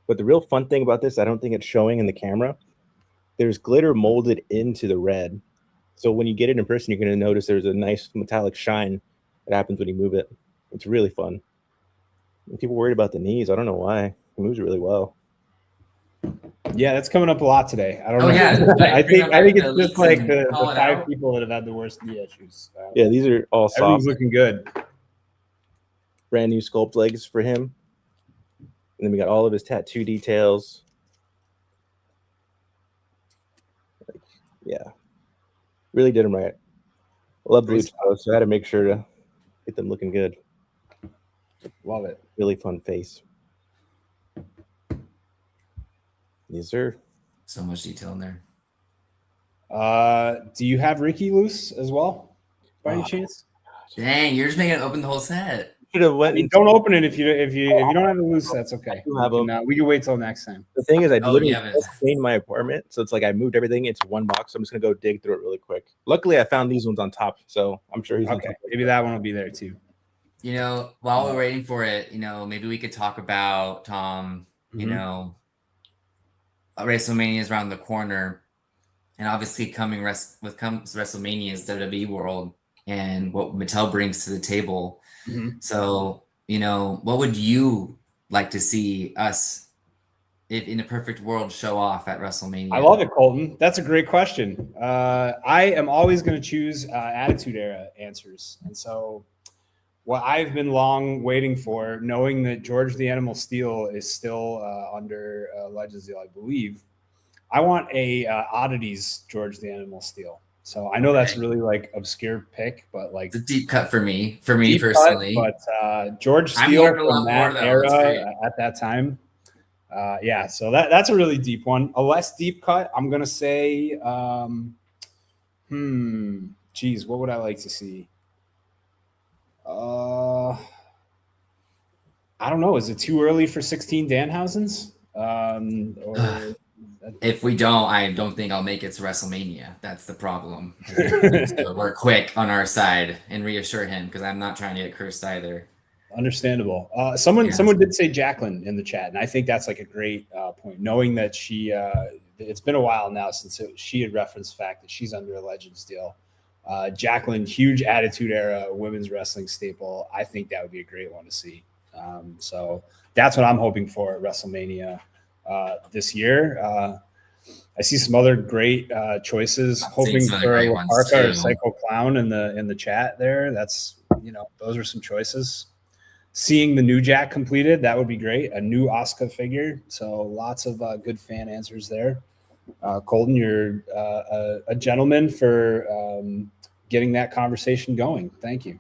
But the real fun thing about this, I don't think it's showing in the camera. There's glitter molded into the red. So when you get it in person, you're going to notice there's a nice metallic shine that happens when you move it. It's really fun. And people worried about the knees. I don't know why. It moves really well. Yeah, that's coming up a lot today. I don't Oh, know. yeah. I think it's the just elites like and the call it 5 out. people that have had the worst knee issues. Yeah, these are all soft. Everything's looking good. Brand new sculpt legs for him. And then we got all of his tattoo details. Like, yeah. Really did him right. I love blue toes, so I had to make sure to get them looking good. Love it. Really fun face. Yes, sir. So much detail in there. Do you have Ricky loose as well, by any chance? Dang, you're just making it open the whole set. Should have I went. mean, don't open it if you don't have it loose. That's okay. do have We can wait till next time. The thing is, I literally yeah, just cleaned my apartment, so it's like I moved everything into one box. So I'm just gonna go dig through it really quick. Luckily, I found these ones on top, so I'm sure he's on Okay, top. maybe that one will be there too. You know, while we're waiting for it, you know, maybe we could talk about Tom. You Mhm. know, WrestleMania is around the corner, and obviously comes WrestleMania's WWE world and what Mattel brings to the table. Mhm. So, you know, what would you like to see us if in a perfect world show off at WrestleMania? I love it, Colton. That's a great question. I am always going to choose Attitude Era answers. And so what I've been long waiting for, knowing that George the Animal Steel is still under Legends deal, I believe, I want a oddities George the Animal Steel. So I know that's really like obscure pick, but like it's a deep cut for me personally. But George Steele from that era at that time, yeah. So that's a really deep one. A less deep cut, I'm gonna say, geez, what would I like to see? I don't know. Is it too early for 16 Danhausens? Or if we don't, I don't think I'll make it to WrestleMania. That's the problem. So we're quick on our side and reassure him because I'm not trying to get cursed either. Understandable. Someone did say Jacqueline in the chat, and I think that's like a great point. Knowing that she, it's been a while now since she had referenced the fact that she's under a Legends deal. Jacqueline, huge Attitude Era women's wrestling staple. I think that would be a great one to see. So that's what I'm hoping for at WrestleMania this year. I see some other great choices. Hoping for Arca or Psycho Clown in the chat there. That's those are some choices. Seeing the new Jack completed, that would be great. A new Asuka figure. So lots of good fan answers there. Colton, you're a gentleman for getting that conversation going. Thank you.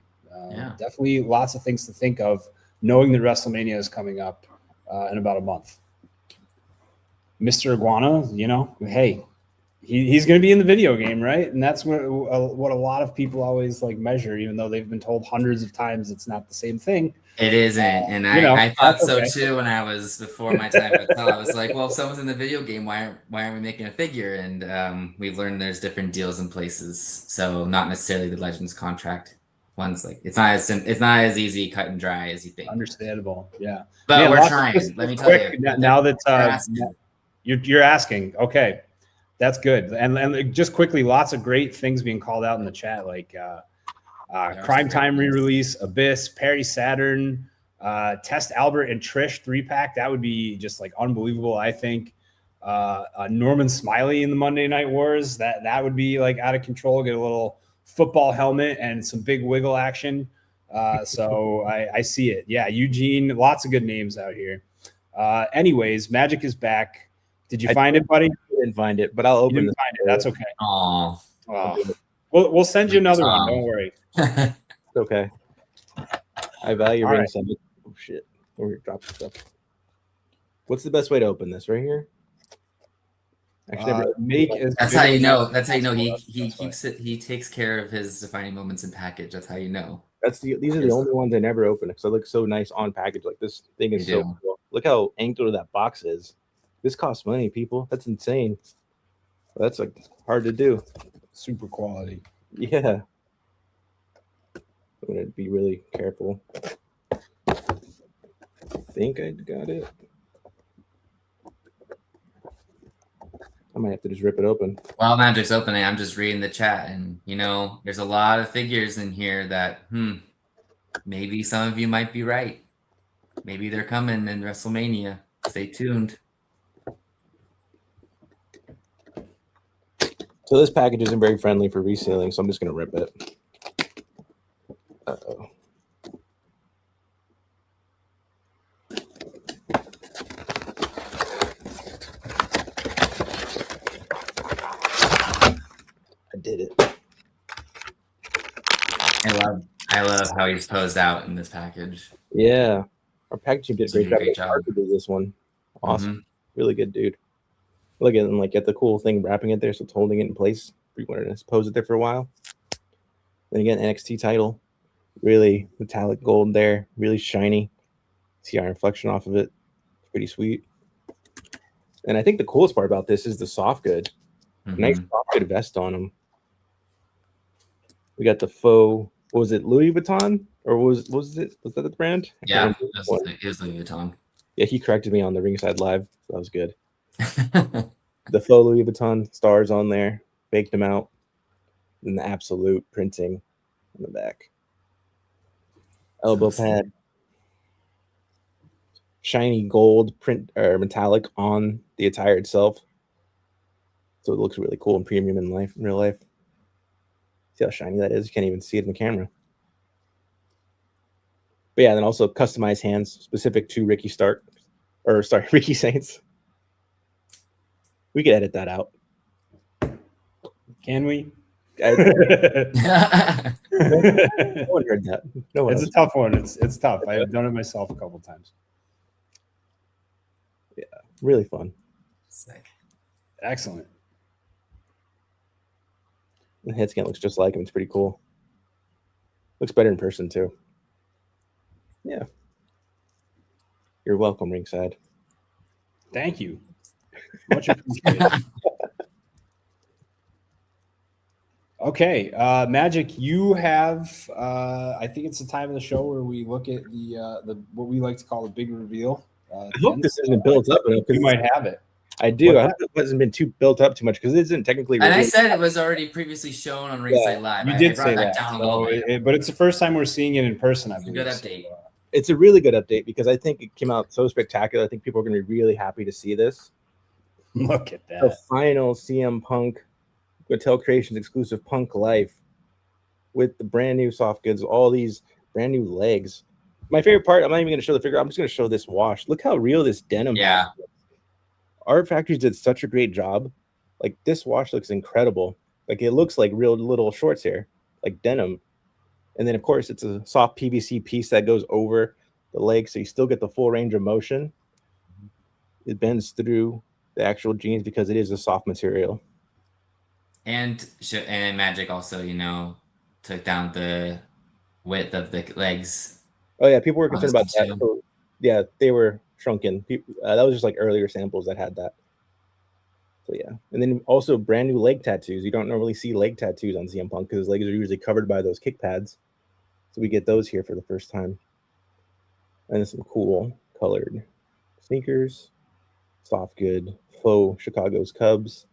Definitely lots of things to think of, knowing that WrestleMania is coming up in about a month. Mr. Iguana, hey, he's going to be in the video game, right? And that's what a lot of people always like measure, even though they've been told hundreds of times it's not the same thing. It isn't, and I thought so too when I was before my time at Mattel. I was like, well, if someone's in the video game, why aren't we making a figure? And we've learned there's different deals in places, so not necessarily the Legends contract. One's like it's not as easy cut and dry as you think. Understandable, yeah. But we're trying. Let me tell you. Now that you're asking, okay, that's good. And just quickly, lots of great things being called out in the chat, like. Crime Time re-release, Abyss, Perry Saturn, Test Albert and Trish 3-pack. That would be just like unbelievable, I think. Norman Smiley in the Monday Night Wars. That would be like out of control. Get a little football helmet and some big wiggle action. So I see it. Yeah, Eugene, lots of good names out here. Anyways, Magic is back. Did you find it, buddy? I didn't find it, but I'll open it. Find it. That's okay. Oh. We'll send you another one. Don't worry. It's okay. I value Ringside. Right. Oh shit! We're dropping stuff. What's the best way to open this? Right here. Actually, that's how you know. That's how you know he keeps it. He takes care of his defining moments in package. That's how you know. These are the only ones I never open because it looks so nice on package. Like this thing is so cool. Look how angular that box is. This costs money, people. That's insane. That's like hard to do. Super quality. Yeah. I'm going to be really careful. I think I got it. I might have to just rip it open. While Magic's opening, I'm just reading the chat, and there's a lot of figures in here that maybe some of you might be right. Maybe they're coming in WrestleMania. Stay tuned. So this package isn't very friendly for resealing, so I'm just going to rip it. Uh-oh. I did it. I love how he's posed out in this package. Yeah. Our packaging did a great job. To do this one. Awesome. Really good, dude. Look at them, at the cool thing, wrapping it there, so it's holding it in place. We wanted to pose it there for a while. Then again, NXT title, really metallic gold there, really shiny. See our reflection off of it. It's pretty sweet. And I think the coolest part about this is the soft good. Nice soft good vest on them. We got the faux. What was it, Louis Vuitton, or was that the brand? Yeah, it was Louis Vuitton. Yeah, he corrected me on the Ringside Live. So that was good. The faux Louis Vuitton stars on there, baked them out, and the absolute printing on the back. Elbow pad, shiny gold print or metallic on the attire itself. So it looks really cool and premium in real life. See how shiny that is? You can't even see it in the camera. But yeah, then also customized hands specific to Ricky Saints. We could edit that out. Can we? No one heard that. No one It's a tough one. It's tough. I've done it myself a couple times. Yeah, really fun. Sick. Excellent. The head scan looks just like him. It's pretty cool. Looks better in person too. Yeah. You're welcome, Ringside. Thank you. Much appreciated. Okay, Magic, you have I think it's the time of the show where we look at the what we like to call the big reveal. I hope this isn't built up enough. You might have it. I do. I hope it hasn't been too built up too much because it isn't technically. And I said it was already previously shown on Ringside Live. You did brought say that, down a little bit. but it's the first time we're seeing it in person. I believe. Good update. It's a really good update because I think it came out so spectacular. I think people are going to be really happy to see this. Look at that. The final CM Punk Mattel Creations exclusive Punk Life with the brand new soft goods, all these brand new legs. My favorite part, I'm not even going to show the figure. I'm just going to show this wash. Look how real this denim is. Art Factories did such a great job. Like this wash looks incredible. Like it looks like real little shorts here, like denim. And then of course it's a soft PVC piece that goes over the leg, so you still get the full range of motion. It bends through the actual jeans because it is a soft material. And Magic also, took down the width of the legs. Oh yeah, people were concerned about that. So, yeah, they were shrunken. That was just like earlier samples that had that. So yeah, and then also brand new leg tattoos. You don't normally see leg tattoos on CM Punk because his legs are usually covered by those kick pads. So we get those here for the first time. And then some cool colored sneakers, soft good, faux Chicago's Cubs.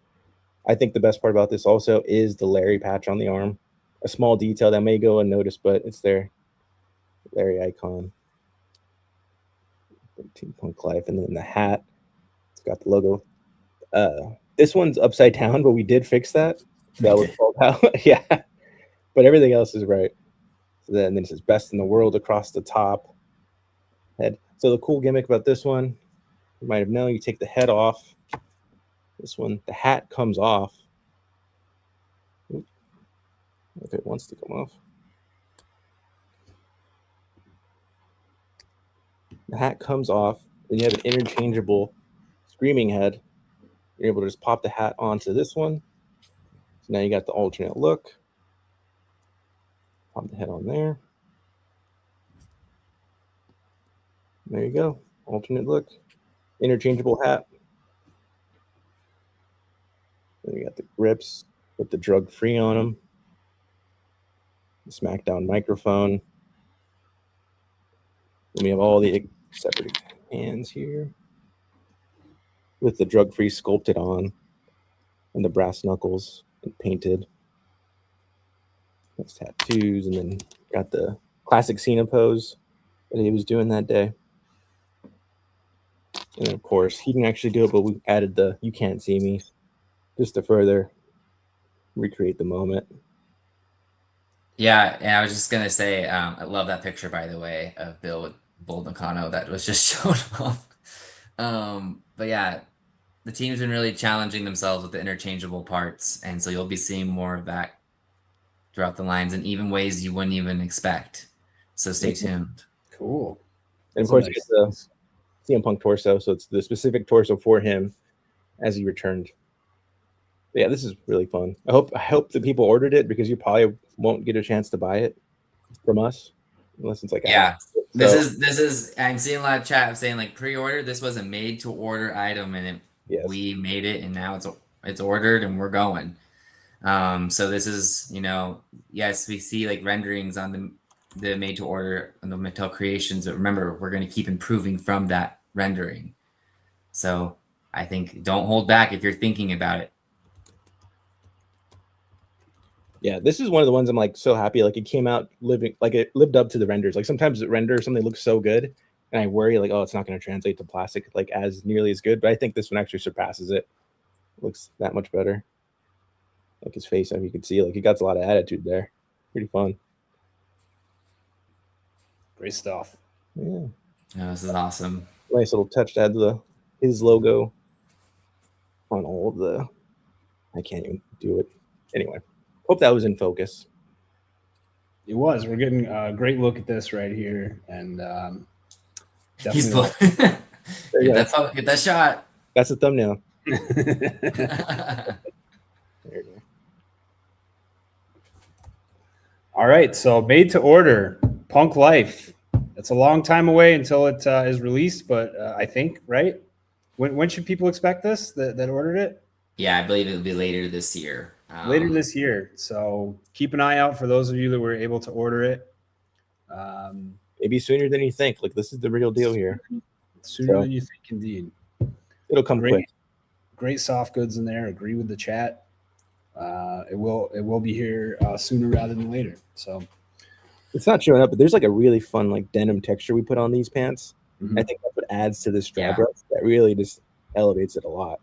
I think the best part about this also is the Larry patch on the arm. A small detail that may go unnoticed, but it's there. Larry icon. 13 Punk Life. And then the hat. It's got the logo. This one's upside down, but we did fix that. That was called out. Yeah. But everything else is right. So then it says best in the world across the top head. So the cool gimmick about this one, you might have known, you take the head off. This one, the hat comes off. If it wants to come off. The hat comes off, then you have an interchangeable screaming head. You're able to just pop the hat onto this one. So now you got the alternate look. Pop the head on there. There you go. Alternate look. Interchangeable hat. Then you got the grips with the drug-free on them. The SmackDown microphone. Then we have all the separate hands here with the drug-free sculpted on and the brass knuckles painted. That's tattoos, and then got the classic Cena pose that he was doing that day. And of course, he can actually do it, but we added the "You Can't See Me" just to further recreate the moment. Yeah, and I was just gonna say, I love that picture, by the way, of Bill with Bull Nakano that was just shown off. But yeah, the team's been really challenging themselves with the interchangeable parts, and so you'll be seeing more of that throughout the lines in even ways you wouldn't even expect. So stay tuned. Cool. And of course, it's the CM Punk torso, so it's the specific torso for him as he returned. But yeah, this is really fun. I hope the people ordered it because you probably won't get a chance to buy it from us unless it's like This is I'm seeing a lot of chat saying like pre-order. This was a made to order item, and we made it, and now it's ordered and we're going. So this is, yes, we see like renderings on the made to order and the Mattel Creations, but remember, we're going to keep improving from that rendering. So I think don't hold back if you're thinking about it. Yeah, this is one of the ones I'm like so happy. Like it came out it lived up to the renders. Like sometimes the render something looks so good, and I worry like, oh, it's not going to translate to plastic like as nearly as good. But I think this one actually surpasses it. Looks that much better. Like his face, you can see, like he got a lot of attitude there. Pretty fun. Great stuff. Yeah. Oh, this is awesome. Nice little touch to add his logo on all of the. I can't even do it. Anyway, hope that was in focus. It was. We're getting a great look at this right here, and He's definitely. get that shot. That's the thumbnail. That's There you go. All right, so made to order Punk Life. It's a long time away until it is released, but I think, right? When should people expect this that ordered it? Yeah, I believe it'll be later this year. Later this year. So keep an eye out for those of you that were able to order it. Maybe sooner than you think. Like this is the real deal here. Sooner than you think, indeed. It'll come quick. Great soft goods in there. Agree with the chat. It will be here sooner rather than later. So It's not showing up, but there's like a really fun like denim texture we put on these pants. Mhm. I think that's what adds to this strap rush. That really just elevates it a lot.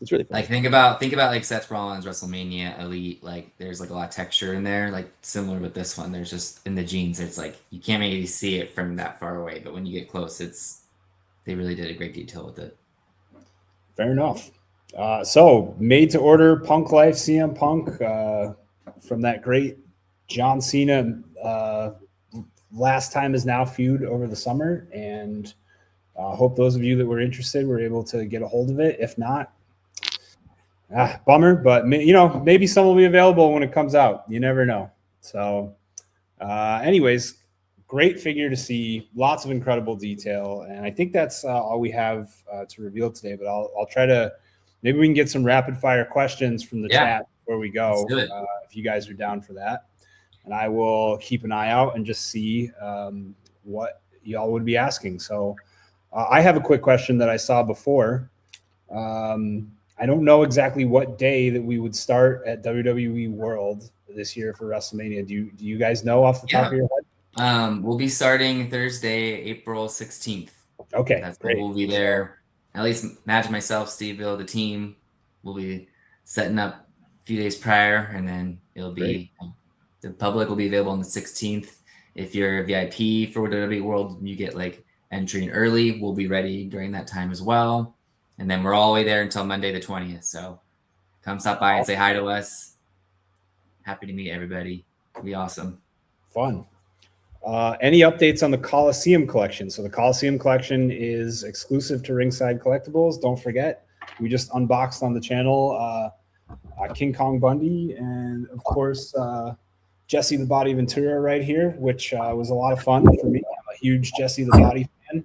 It's really fun. Like think about like Seth Rollins WrestleMania Elite. Like there's like a lot of texture in there. Like similar with this one. There's just in the jeans. It's like you can't maybe see it from that far away, but when you get close, they really did a great detail with it. fair enough. So made to order Punk Life CM Punk from that great John Cena last time is now feud over the summer, and hope those of you that were interested were able to get a hold of it. If not, bummer, but maybe some will be available when it comes out. You never know. So anyways, great figure to see, lots of incredible detail, and I think that's all we have to reveal today, but I'll try to, maybe we can get some rapid fire questions from the chat before we go, if you guys are down for that. And I will keep an eye out and just see what y'all would be asking. So I have a quick question that I saw before. I don't know exactly what day that we would start at WWE World this year for WrestleMania. Do you guys know off the top of your head? We'll be starting Thursday, April 16th. Okay, that's great. We'll be there. At least Madge, myself, Steve, Bill, the team will be setting up a few days prior, and then it'll be the public will be available on the 16th. If you're a VIP for WWE World, you get like entry in early. We'll be ready during that time as well. And then we're all the way there until Monday the 20th. So come stop by and say hi to us. Happy to meet everybody. It'll be awesome. Fun. Any updates on the Coliseum collection? So the Coliseum collection is exclusive to Ringside Collectibles. Don't forget, we just unboxed on the channel King Kong Bundy and, of course, Jesse the Body Ventura right here, which was a lot of fun for me. I'm a huge Jesse the Body fan.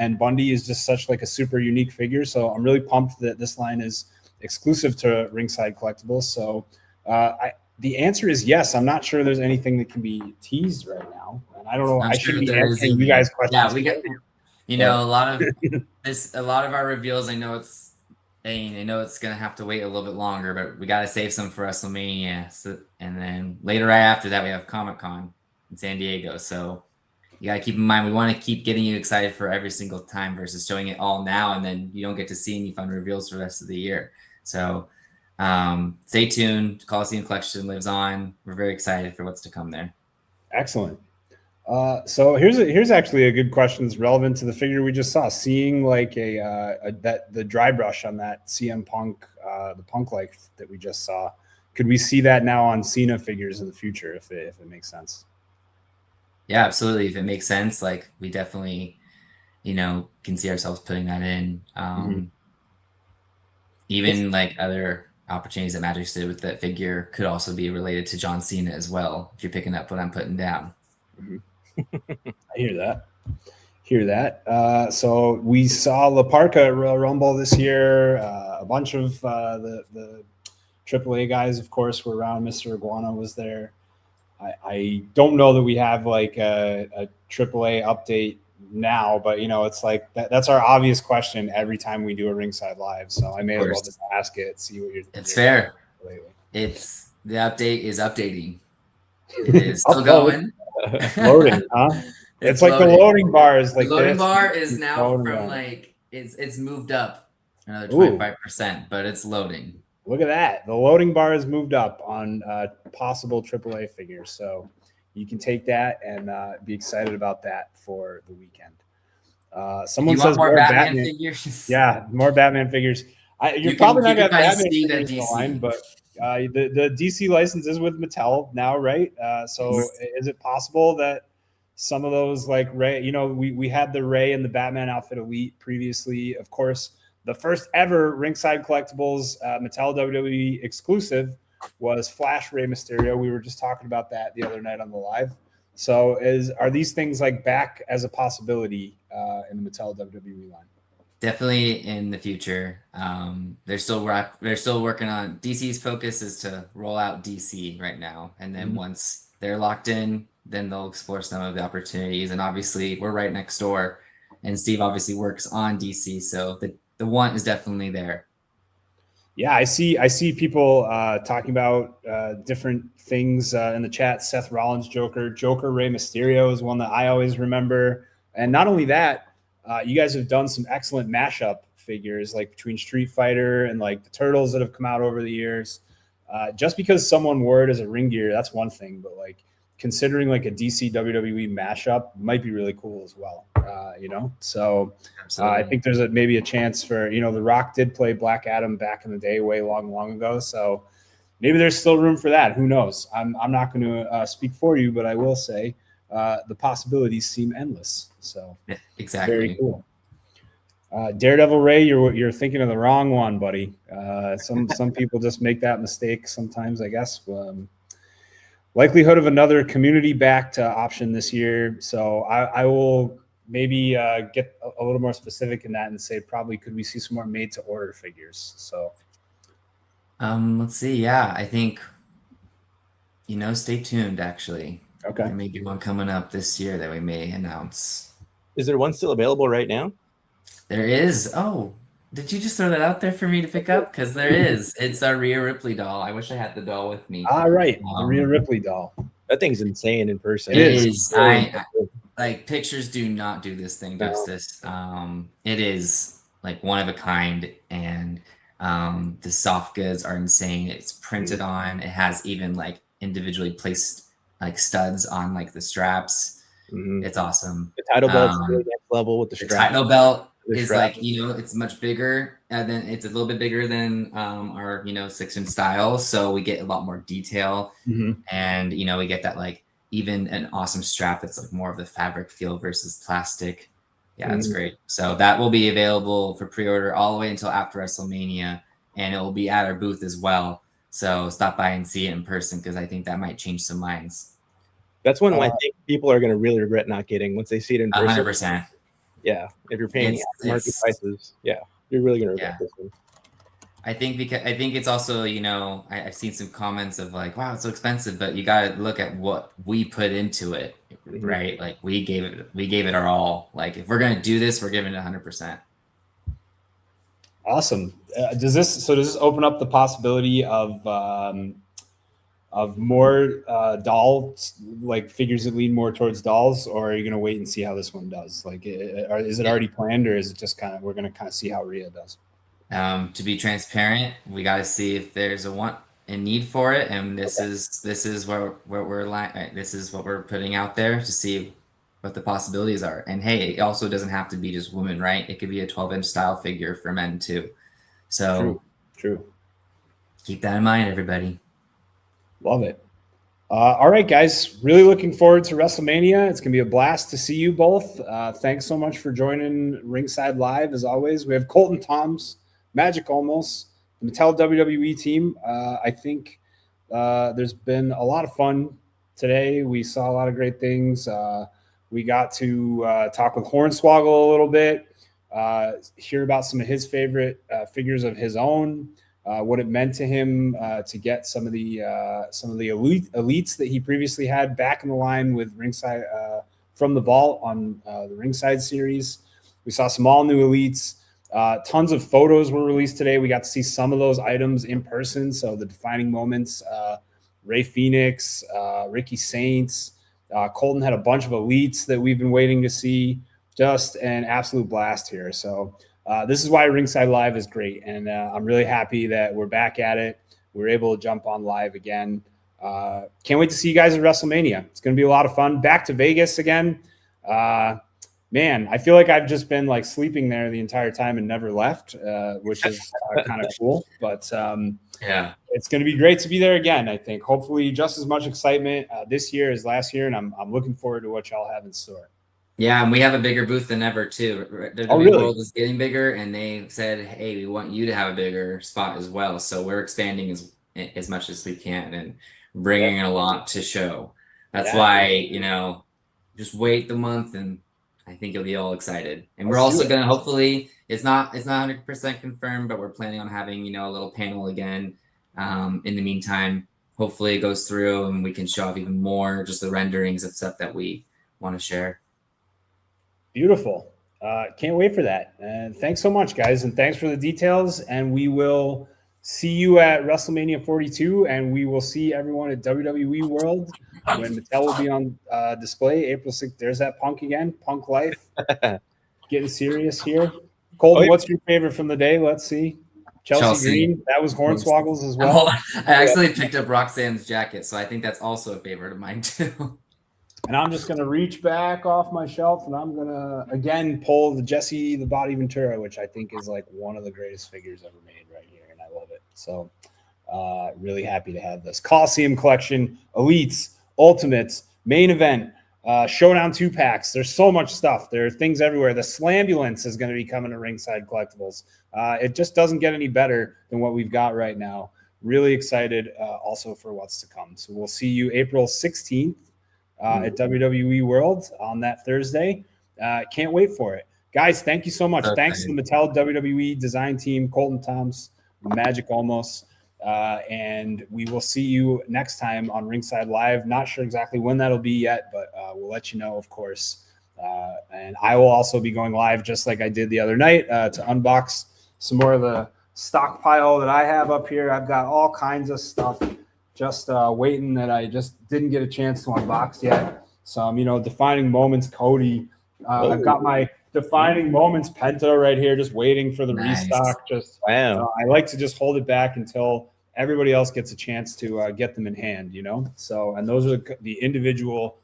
And Bundy is just such like a super unique figure. So I'm really pumped that this line is exclusive to Ringside Collectibles. So the answer is yes. I'm not sure there's anything that can be teased right now. And I don't know. I should be answering you guys questions. Yeah, we get, a lot of our reveals. I know it's going to have to wait a little bit longer, but we got to save some for WrestleMania. So, and then later right after that, we have Comic-Con in San Diego. So you got to keep in mind, we want to keep getting you excited for every single time versus showing it all now, and then you don't get to see any fun reveals for the rest of the year. So stay tuned. Coliseum Collection lives on. We're very excited for what's to come there. Excellent. So here's actually a good question that's relevant to the figure we just saw. Seeing like the dry brush on that CM Punk, the Punk Life that we just saw. Could we see that now on Cena figures in the future if it makes sense? Yeah, absolutely. If it makes sense, like we definitely, can see ourselves putting that in. Even like other opportunities that Magic's did with that figure could also be related to John Cena as well. If you're picking up what I'm putting down. I hear that. So we saw La Parka at Royal Rumble this year. A bunch of the AAA guys, of course, were around. Mr. Iguana was there. I don't know that we have like a AAA update now, but it's like that's our obvious question every time we do a Ringside Live. So I may as well just ask it, see what you're thinking. It's fair. Lately. It's the update is updating. It is still going. Loading, huh? It's like loading. The loading bar is like the loading this. bar is now from like it's moved up another 25%, but it's loading. Look at that. The loading bar is moved up on possible AAA figures. So you can take that and be excited about that for the weekend. Someone says more Batman figures. Yeah, more Batman figures. You're probably not going to have Batman figures in the line, but the DC license is with Mattel now, right? So is it possible that some of those, like Ray, you know, we had the Ray and the Batman outfit Elite previously. Of course, the first ever Ringside Collectibles Mattel WWE exclusive was Flash Rey Mysterio. We were just talking about that the other night on the live. So are these things like back as a possibility in the Mattel WWE line? Definitely in the future. They're still working on DC's focus is to roll out DC right now, and then once they're locked in, then they'll explore some of the opportunities. And obviously, we're right next door, and Steve obviously works on DC, so the want is definitely there. Yeah, I see people talking about different things in the chat. Seth Rollins Joker Rey Mysterio is one that I always remember, and not only that. You guys have done some excellent mashup figures, like between Street Fighter and like the Turtles that have come out over the years. Just because someone wore it as a ring gear, that's one thing, but like considering like a DC WWE mashup might be really cool as well. You know, so I think there's maybe a chance for, you know, The Rock did play Black Adam back in the day, way long ago. So maybe there's still room for that. Who knows? I'm not going to speak for you, but I will say the possibilities seem endless. So yeah, exactly, very cool. Daredevil Ray, you're thinking of the wrong one, buddy. Some people just make that mistake sometimes, I guess. Likelihood of another community-backed option this year. So I will maybe get a little more specific in that and say probably could we see some more made-to-order figures. So let's see. Yeah, I think, you know, stay tuned. Actually, okay, there may be one coming up this year that we may announce. Is there one still available right now? There is. Oh, did you just throw that out there for me to pick up? Because there is. It's our Rhea Ripley doll. I wish I had the doll with me. All right, the Rhea Ripley doll. That thing's insane in person. It is. I like pictures do not do this thing justice. It is like one of a kind, and the soft goods are insane. It's printed on. It has even like individually placed like studs on like the straps. It's awesome. The title belt's really next level with the strap. The title belt is like, you know, it's much bigger, and then it's a little bit bigger than our, you know, 6-inch style. So we get a lot more detail, and you know, we get that like even an awesome strap that's like more of the fabric feel versus plastic. Yeah, that's great. So that will be available for pre-order all the way until after WrestleMania, and it will be at our booth as well. So stop by and see it in person, because I think that might change some minds. That's one I think people are going to really regret not getting once they see it in person. 100%. Yeah, if you're paying market prices, yeah, you're really going to regret this one. I think it's also, you know, I've seen some comments of like, wow, it's so expensive, but you got to look at what we put into it, right? Like we gave it our all. Like if we're going to do this, we're giving it 100%. Awesome. Does this open up the possibility of more dolls, like figures that lean more towards dolls, or are you going to wait and see how this one does? Like, is it already planned, or is it just we're going to kind of see how Rhea does? To be transparent, we got to see if there's a want and need for it, and this is where this is what we're putting out there to see what the possibilities are. And hey, it also doesn't have to be just women, right? It could be a 12-inch style figure for men too. So true. Keep that in mind, everybody. Love it. All right, guys. Really looking forward to WrestleMania. It's going to be a blast to see you both. Thanks so much for joining Ringside Live. As always, we have Colton Toms, Magic Olmos, the Mattel WWE team. I think there's been a lot of fun today. We saw a lot of great things. We got to talk with Hornswoggle a little bit, hear about some of his favorite figures of his own. What it meant to him to get some of the elites that he previously had back in the line with Ringside from the vault on the Ringside series. We saw some all new elites. Tons of photos were released today. We got to see some of those items in person. So the defining moments, Ray Fenix, Ricky Saints, Colton had a bunch of elites that we've been waiting to see. Just an absolute blast here. So this is why Ringside Live is great. And I'm really happy that we're back at it. We're able to jump on live again. Can't wait to see you guys at WrestleMania. It's going to be a lot of fun. Back to Vegas again. Man, I feel like I've just been like sleeping there the entire time and never left, which is kind of cool. But yeah, it's going to be great to be there again. I think hopefully just as much excitement this year as last year, and I'm looking forward to what y'all have in store. Yeah, and we have a bigger booth than ever too. The Oh, WWE really? World is getting bigger, and they said, "Hey, we want you to have a bigger spot as well." So we're expanding as much as we can and bringing a lot to show. That's why just wait the month, and I think you'll be all excited. And we're also gonna hopefully it's not 100% confirmed, but we're planning on having a little panel again. In the meantime, hopefully it goes through and we can show off even more just the renderings of stuff that we want to share. Beautiful. Can't wait for that. And thanks so much, guys. And thanks for the details. And we will see you at WrestleMania 42. And we will see everyone at WWE World when Mattel will be on display April 6th. There's that Punk again. Punk Life. Getting serious here. Colton, what's your favorite from the day? Let's see. Chelsea Green. That was Hornswoggle's as well. I actually picked up Roxanne's jacket, so I think that's also a favorite of mine too. And I'm just going to reach back off my shelf and I'm going to, again, pull the Jesse the Body Ventura, which I think is like one of the greatest figures ever made right here. And I love it. So really happy to have this. Coliseum collection, Elites, Ultimates, Main Event, Showdown 2-packs. There's so much stuff. There are things everywhere. The Slambulance is going to be coming to Ringside Collectibles. It just doesn't get any better than what we've got right now. Really excited also for what's to come. So we'll see you April 16th. At WWE World on that Thursday. Can't wait for it. Guys, thank you so much. Thanks to the Mattel WWE design team, Colton Toms, Magic Olmos. And we will see you next time on Ringside Live. Not sure exactly when that'll be yet, but we'll let you know, of course. And I will also be going live just like I did the other night to unbox some more of the stockpile that I have up here. I've got all kinds of stuff just waiting that I just didn't get a chance to unbox yet. Some, defining moments, Cody. I've got my defining moments Penta right here, just waiting for the restock. Just wow. I like to just hold it back until everybody else gets a chance to get them in hand, So, and those are the individual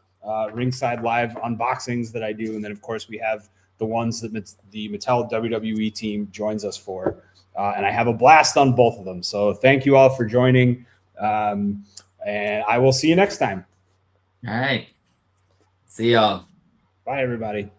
Ringside Live unboxings that I do. And then, of course, we have the ones that the Mattel WWE team joins us for. And I have a blast on both of them. So thank you all for joining. And I will see you next time. All right. See y'all. Bye, everybody.